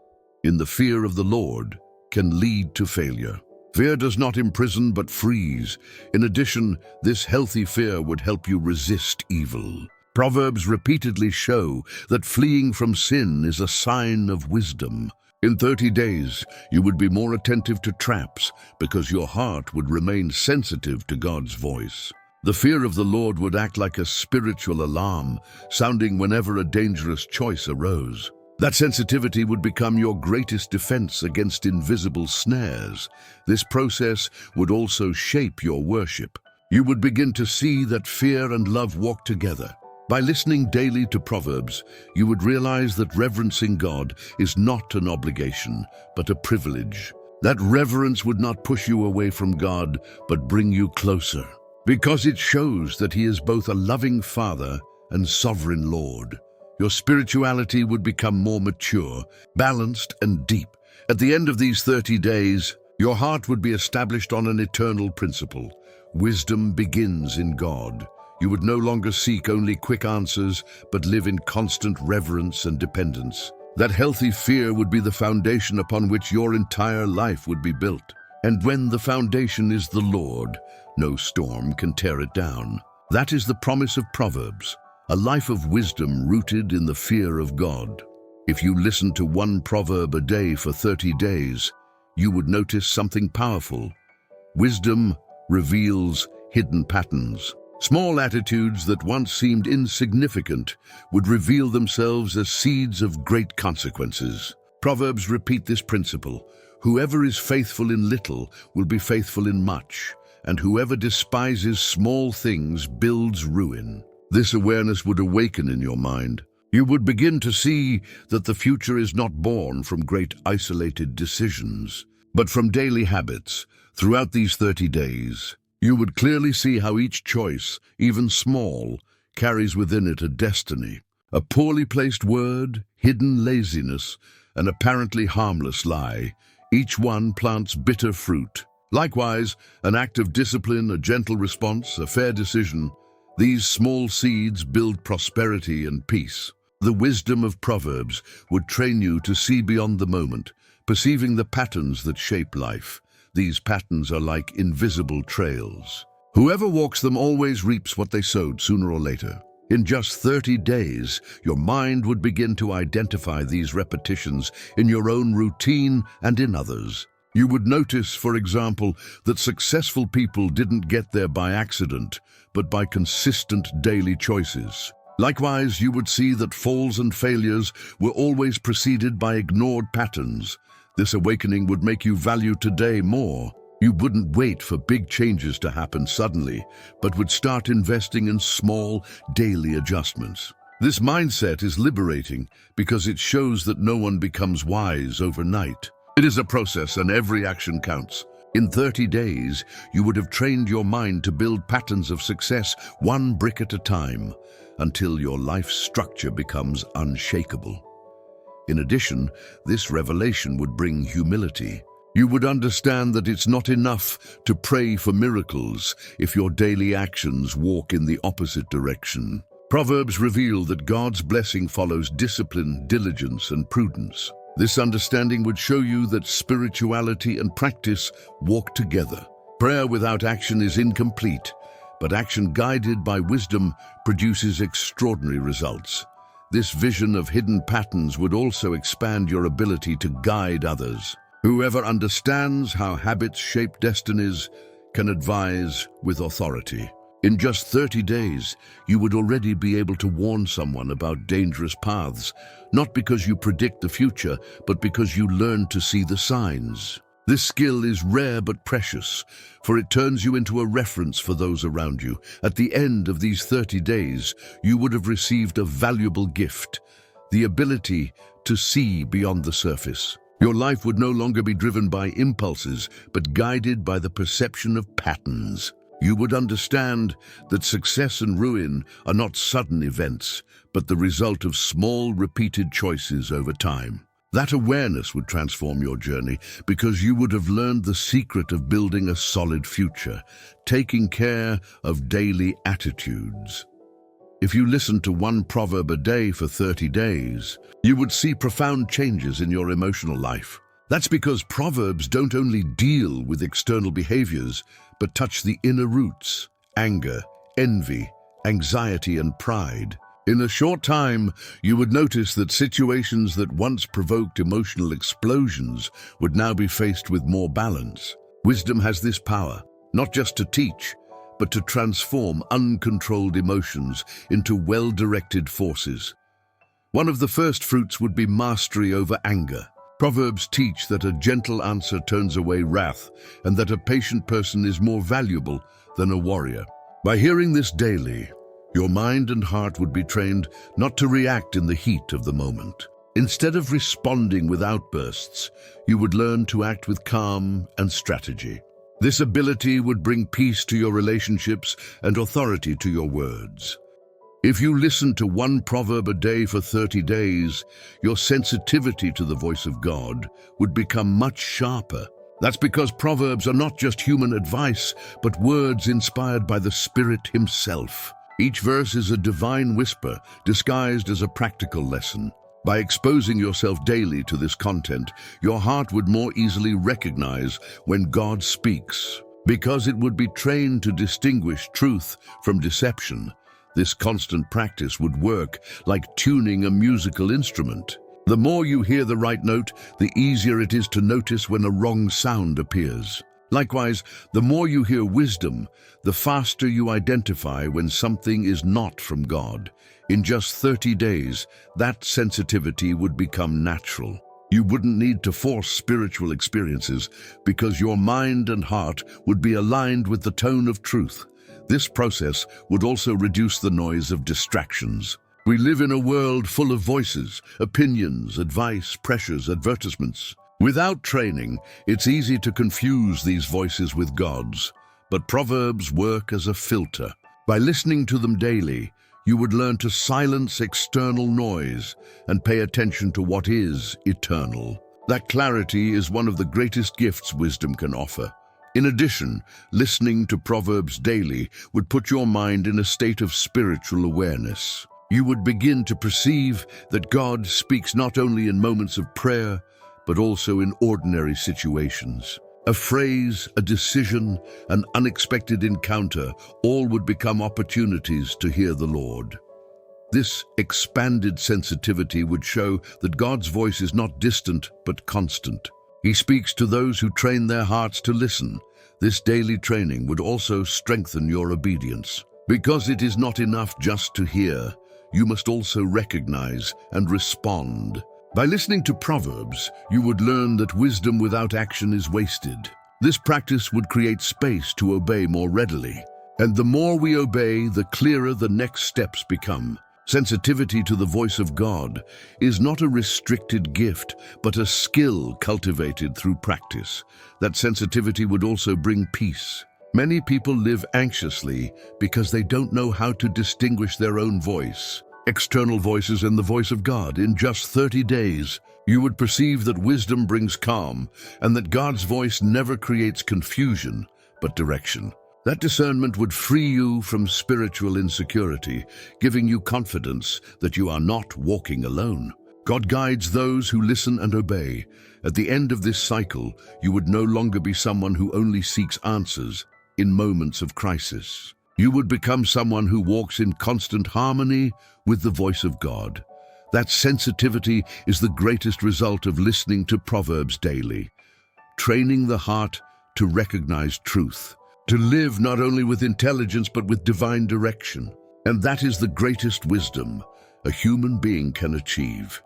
in the fear of the Lord can lead to failure. Fear does not imprison but frees. In addition, this healthy fear would help you resist evil. Proverbs repeatedly show that fleeing from sin is a sign of wisdom. In 30 days, you would be more attentive to traps because your heart would remain sensitive to God's voice. The fear of the Lord would act like a spiritual alarm, sounding whenever a dangerous choice arose. That sensitivity would become your greatest defense against invisible snares. This process would also shape your worship. You would begin to see that fear and love walk together. By listening daily to Proverbs, you would realize that reverencing God is not an obligation, but a privilege. That reverence would not push you away from God, but bring you closer, because it shows that He is both a loving Father and sovereign Lord. Your spirituality would become more mature, balanced, and deep. At the end of these 30 days, your heart would be established on an eternal principle. Wisdom begins in God. You would no longer seek only quick answers, but live in constant reverence and dependence. That healthy fear would be the foundation upon which your entire life would be built. And when the foundation is the Lord, no storm can tear it down. That is the promise of Proverbs, a life of wisdom rooted in the fear of God. If you listen to one proverb a day for 30 days, you would notice something powerful. Wisdom reveals hidden patterns. Small attitudes that once seemed insignificant would reveal themselves as seeds of great consequences. Proverbs repeat this principle: whoever is faithful in little will be faithful in much, and whoever despises small things builds ruin. This awareness would awaken in your mind. You would begin to see that the future is not born from great isolated decisions, but from daily habits. Throughout these 30 days, you would clearly see how each choice, even small, carries within it a destiny. A poorly placed word, hidden laziness, an apparently harmless lie, each one plants bitter fruit. Likewise, an act of discipline, a gentle response, a fair decision, these small seeds build prosperity and peace. The wisdom of Proverbs would train you to see beyond the moment, perceiving the patterns that shape life. These patterns are like invisible trails. Whoever walks them always reaps what they sowed sooner or later. In just 30 days, your mind would begin to identify these repetitions in your own routine and in others. You would notice, for example, that successful people didn't get there by accident, but by consistent daily choices. Likewise, you would see that falls and failures were always preceded by ignored patterns. This awakening would make you value today more. You wouldn't wait for big changes to happen suddenly, but would start investing in small, daily adjustments. This mindset is liberating because it shows that no one becomes wise overnight. It is a process, and every action counts. In 30 days, you would have trained your mind to build patterns of success one brick at a time, until your life structure becomes unshakable. In addition, this revelation would bring humility. You would understand that it's not enough to pray for miracles if your daily actions walk in the opposite direction. Proverbs reveal that God's blessing follows discipline, diligence, and prudence. This understanding would show you that spirituality and practice walk together. Prayer without action is incomplete, but action guided by wisdom produces extraordinary results. This vision of hidden patterns would also expand your ability to guide others. Whoever understands how habits shape destinies can advise with authority. In just 30 days, you would already be able to warn someone about dangerous paths, not because you predict the future, but because you learn to see the signs. This skill is rare but precious, for it turns you into a reference for those around you. At the end of these 30 days, you would have received a valuable gift, the ability to see beyond the surface. Your life would no longer be driven by impulses, but guided by the perception of patterns. You would understand that success and ruin are not sudden events, but the result of small, repeated choices over time. That awareness would transform your journey because you would have learned the secret of building a solid future, taking care of daily attitudes. If you listened to one proverb a day for 30 days, you would see profound changes in your emotional life. That's because Proverbs don't only deal with external behaviors, but touch the inner roots: anger, envy, anxiety, and pride. In a short time, you would notice that situations that once provoked emotional explosions would now be faced with more balance. Wisdom has this power, not just to teach, but to transform uncontrolled emotions into well-directed forces. One of the first fruits would be mastery over anger. Proverbs teach that a gentle answer turns away wrath, and that a patient person is more valuable than a warrior. By hearing this daily, your mind and heart would be trained not to react in the heat of the moment. Instead of responding with outbursts, you would learn to act with calm and strategy. This ability would bring peace to your relationships and authority to your words. If you listen to one proverb a day for 30 days, your sensitivity to the voice of God would become much sharper. That's because Proverbs are not just human advice, but words inspired by the Spirit Himself. Each verse is a divine whisper disguised as a practical lesson. By exposing yourself daily to this content, your heart would more easily recognize when God speaks, because it would be trained to distinguish truth from deception. This constant practice would work like tuning a musical instrument. The more you hear the right note, the easier it is to notice when a wrong sound appears. Likewise, the more you hear wisdom, the faster you identify when something is not from God. In just 30 days, that sensitivity would become natural. You wouldn't need to force spiritual experiences because your mind and heart would be aligned with the tone of truth. This process would also reduce the noise of distractions. We live in a world full of voices, opinions, advice, pressures, advertisements. Without training, it's easy to confuse these voices with God's. But Proverbs work as a filter. By listening to them daily, you would learn to silence external noise and pay attention to what is eternal. That clarity is one of the greatest gifts wisdom can offer. In addition, listening to Proverbs daily would put your mind in a state of spiritual awareness. You would begin to perceive that God speaks not only in moments of prayer, but also in ordinary situations. A phrase, a decision, an unexpected encounter, all would become opportunities to hear the Lord. This expanded sensitivity would show that God's voice is not distant, but constant. He speaks to those who train their hearts to listen. This daily training would also strengthen your obedience. Because it is not enough just to hear, you must also recognize and respond. By listening to Proverbs, you would learn that wisdom without action is wasted. This practice would create space to obey more readily. And the more we obey, the clearer the next steps become. Sensitivity to the voice of God is not a restricted gift, but a skill cultivated through practice. That sensitivity would also bring peace. Many people live anxiously because they don't know how to distinguish their own voice, external voices, and the voice of God. In just 30 days, you would perceive that wisdom brings calm and that God's voice never creates confusion, but direction. That discernment would free you from spiritual insecurity, giving you confidence that you are not walking alone. God guides those who listen and obey. At the end of this cycle, you would no longer be someone who only seeks answers in moments of crisis. You would become someone who walks in constant harmony with the voice of God. That sensitivity is the greatest result of listening to Proverbs daily, training the heart to recognize truth, to live not only with intelligence but with divine direction. And that is the greatest wisdom a human being can achieve.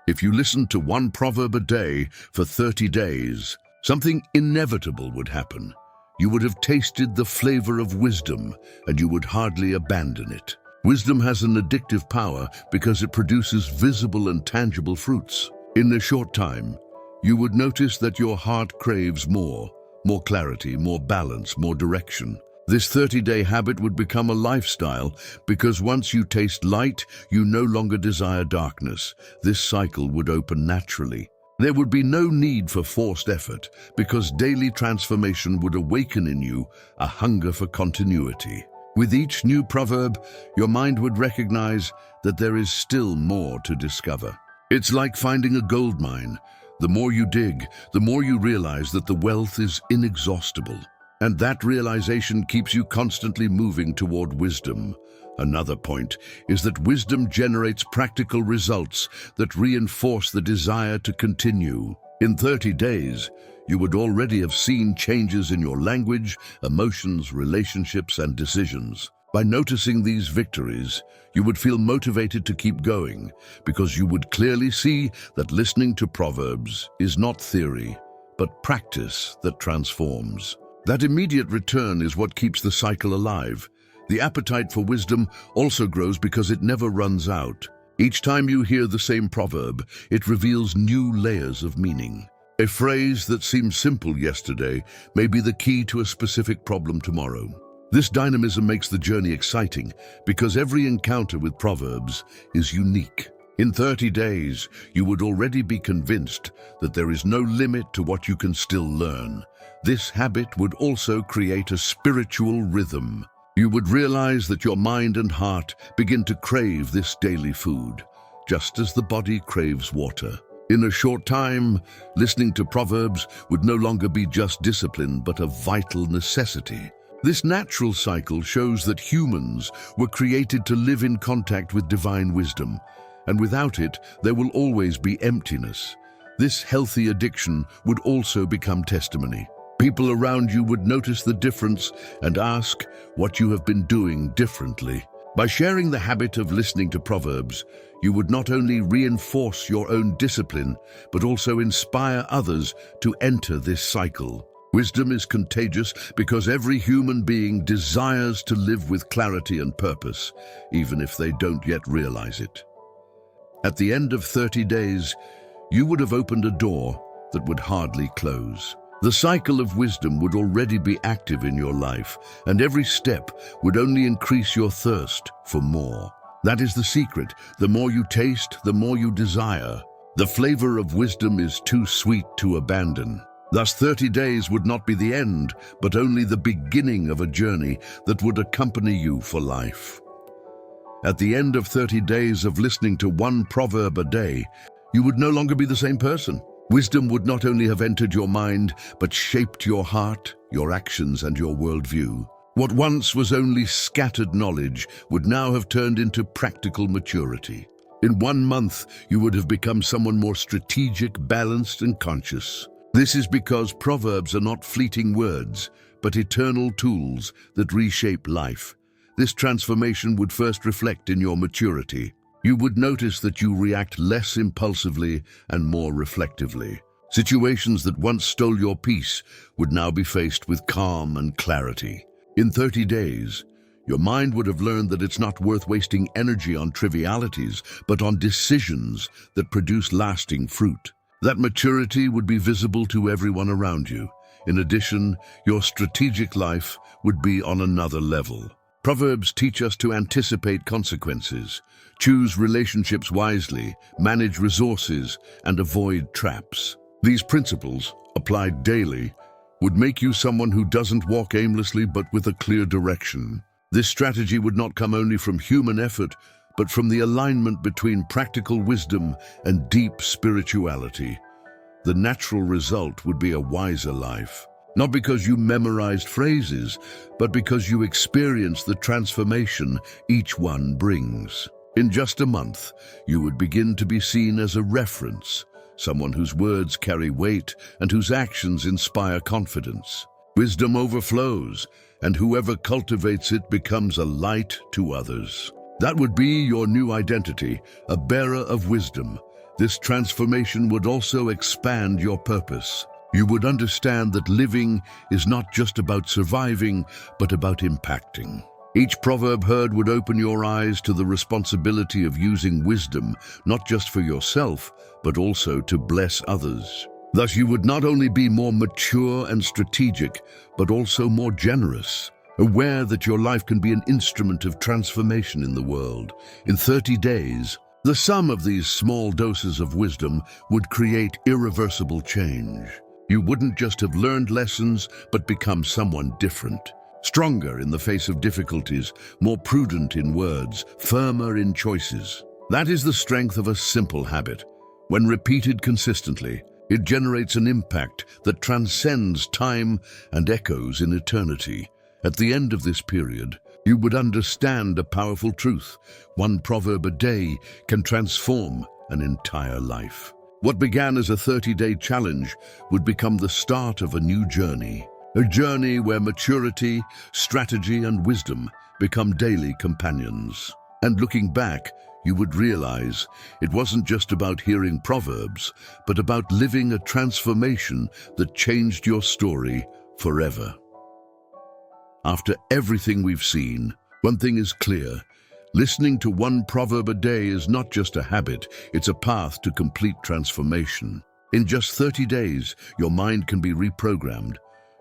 If you listen to one proverb a day for 30 days, something inevitable would happen. You would have tasted the flavor of wisdom, and you would hardly abandon it. Wisdom has an addictive power because it produces visible and tangible fruits. In a short time, you would notice that your heart craves more clarity, more balance, more direction. This 30-day habit would become a lifestyle because once you taste light, you no longer desire darkness. This cycle would open naturally. There would be no need for forced effort because daily transformation would awaken in you a hunger for continuity. With each new proverb, your mind would recognize that there is still more to discover. It's like finding a gold mine. The more you dig, the more you realize that the wealth is inexhaustible. And that realization keeps you constantly moving toward wisdom. Another point is that wisdom generates practical results that reinforce the desire to continue. In 30 days, you would already have seen changes in your language, emotions, relationships, and decisions. By noticing these victories, you would feel motivated to keep going because you would clearly see that listening to Proverbs is not theory, but practice that transforms. That immediate return is what keeps the cycle alive. The appetite for wisdom also grows because it never runs out. Each time you hear the same proverb, it reveals new layers of meaning. A phrase that seemed simple yesterday may be the key to a specific problem tomorrow. This dynamism makes the journey exciting because every encounter with Proverbs is unique. In 30 days, you would already be convinced that there is no limit to what you can still learn. This habit would also create a spiritual rhythm. You would realize that your mind and heart begin to crave this daily food, just as the body craves water. In a short time, listening to Proverbs would no longer be just discipline, but a vital necessity. This natural cycle shows that humans were created to live in contact with divine wisdom, and without it, there will always be emptiness. This healthy addiction would also become testimony. People around you would notice the difference and ask what you have been doing differently. By sharing the habit of listening to Proverbs, you would not only reinforce your own discipline, but also inspire others to enter this cycle. Wisdom is contagious because every human being desires to live with clarity and purpose, even if they don't yet realize it. At the end of 30 days, you would have opened a door that would hardly close. The cycle of wisdom would already be active in your life, and every step would only increase your thirst for more. That is the secret. The more you taste, the more you desire. The flavor of wisdom is too sweet to abandon. Thus, 30 days would not be the end, but only the beginning of a journey that would accompany you for life. At the end of 30 days of listening to one proverb a day, you would no longer be the same person. Wisdom would not only have entered your mind, but shaped your heart, your actions, and your worldview. What once was only scattered knowledge would now have turned into practical maturity. In 1 month, you would have become someone more strategic, balanced, and conscious. This is because Proverbs are not fleeting words, but eternal tools that reshape life. This transformation would first reflect in your maturity. You would notice that you react less impulsively and more reflectively. Situations that once stole your peace would now be faced with calm and clarity. In 30 days, your mind would have learned that it's not worth wasting energy on trivialities, but on decisions that produce lasting fruit. That maturity would be visible to everyone around you. In addition, your strategic life would be on another level. Proverbs teach us to anticipate consequences, choose relationships wisely, manage resources, and avoid traps. These principles, applied daily, would make you someone who doesn't walk aimlessly but with a clear direction. This strategy would not come only from human effort, but from the alignment between practical wisdom and deep spirituality. The natural result would be a wiser life. Not because you memorized phrases, but because you experienced the transformation each one brings. In just a month, you would begin to be seen as a reference, someone whose words carry weight and whose actions inspire confidence. Wisdom overflows, and whoever cultivates it becomes a light to others. That would be your new identity, a bearer of wisdom. This transformation would also expand your purpose. You would understand that living is not just about surviving, but about impacting. Each proverb heard would open your eyes to the responsibility of using wisdom, not just for yourself, but also to bless others. Thus, you would not only be more mature and strategic, but also more generous, aware that your life can be an instrument of transformation in the world. In 30 days, the sum of these small doses of wisdom would create irreversible change. You wouldn't just have learned lessons, but become someone different. Stronger in the face of difficulties, more prudent in words, firmer in choices. That is the strength of a simple habit. When repeated consistently, it generates an impact that transcends time and echoes in eternity. At the end of this period, you would understand a powerful truth. One proverb a day can transform an entire life. What began as a 30-day challenge would become the start of a new journey. A journey where maturity, strategy, and wisdom become daily companions. And looking back, you would realize it wasn't just about hearing proverbs, but about living a transformation that changed your story forever. After everything we've seen, one thing is clear. Listening to one proverb a day is not just a habit, it's a path to complete transformation. In just 30 days, your mind can be reprogrammed,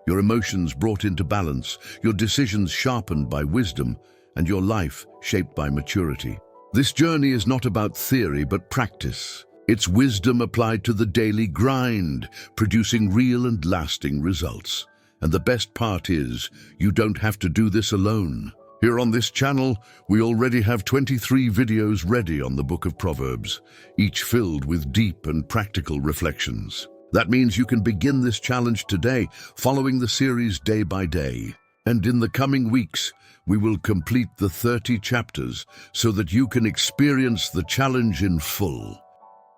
your emotions brought into balance, your decisions sharpened by wisdom, and your life shaped by maturity. This journey is not about theory but practice. It's wisdom applied to the daily grind, producing real and lasting results. And the best part is, you don't have to do this alone. Here on this channel, we already have 23 videos ready on the Book of Proverbs, each filled with deep and practical reflections. That means you can begin this challenge today, following the series day by day. And in the coming weeks, we will complete the 30 chapters so that you can experience the challenge in full.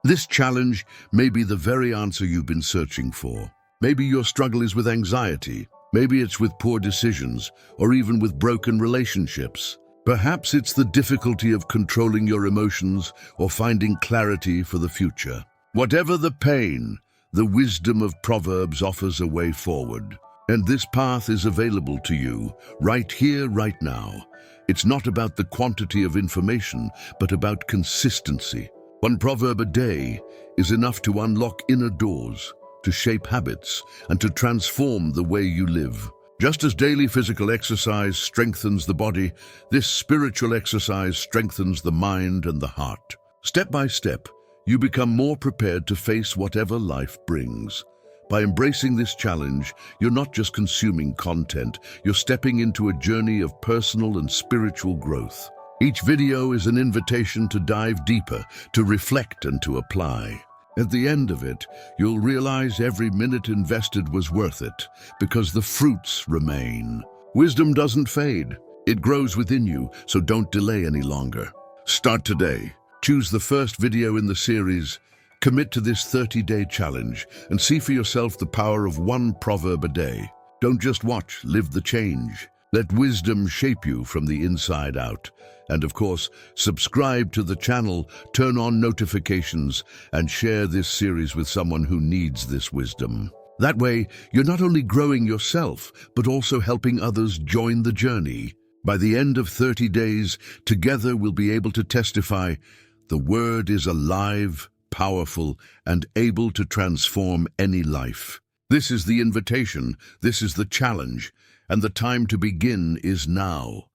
This challenge may be the very answer you've been searching for. Maybe your struggle is with anxiety. Maybe it's with poor decisions, or even with broken relationships. Perhaps it's the difficulty of controlling your emotions or finding clarity for the future. Whatever the pain, the wisdom of Proverbs offers a way forward. And this path is available to you, right here, right now. It's not about the quantity of information, but about consistency. One proverb a day is enough to unlock inner doors, to shape habits, and to transform the way you live. Just as daily physical exercise strengthens the body, this spiritual exercise strengthens the mind and the heart. Step by step, you become more prepared to face whatever life brings. By embracing this challenge, you're not just consuming content, you're stepping into a journey of personal and spiritual growth. Each video is an invitation to dive deeper, to reflect and to apply. At the end of it, you'll realize every minute invested was worth it, because the fruits remain. Wisdom doesn't fade. It grows within you, so don't delay any longer. Start today. Choose the first video in the series, commit to this 30-day challenge, and see for yourself the power of one proverb a day. Don't just watch, live the change. Let wisdom shape you from the inside out. And of course, subscribe to the channel, turn on notifications, and share this series with someone who needs this wisdom. That way, you're not only growing yourself, but also helping others join the journey. By the end of 30 days, together we'll be able to testify, the word is alive, powerful, and able to transform any life. This is the invitation, this is the challenge, and the time to begin is now.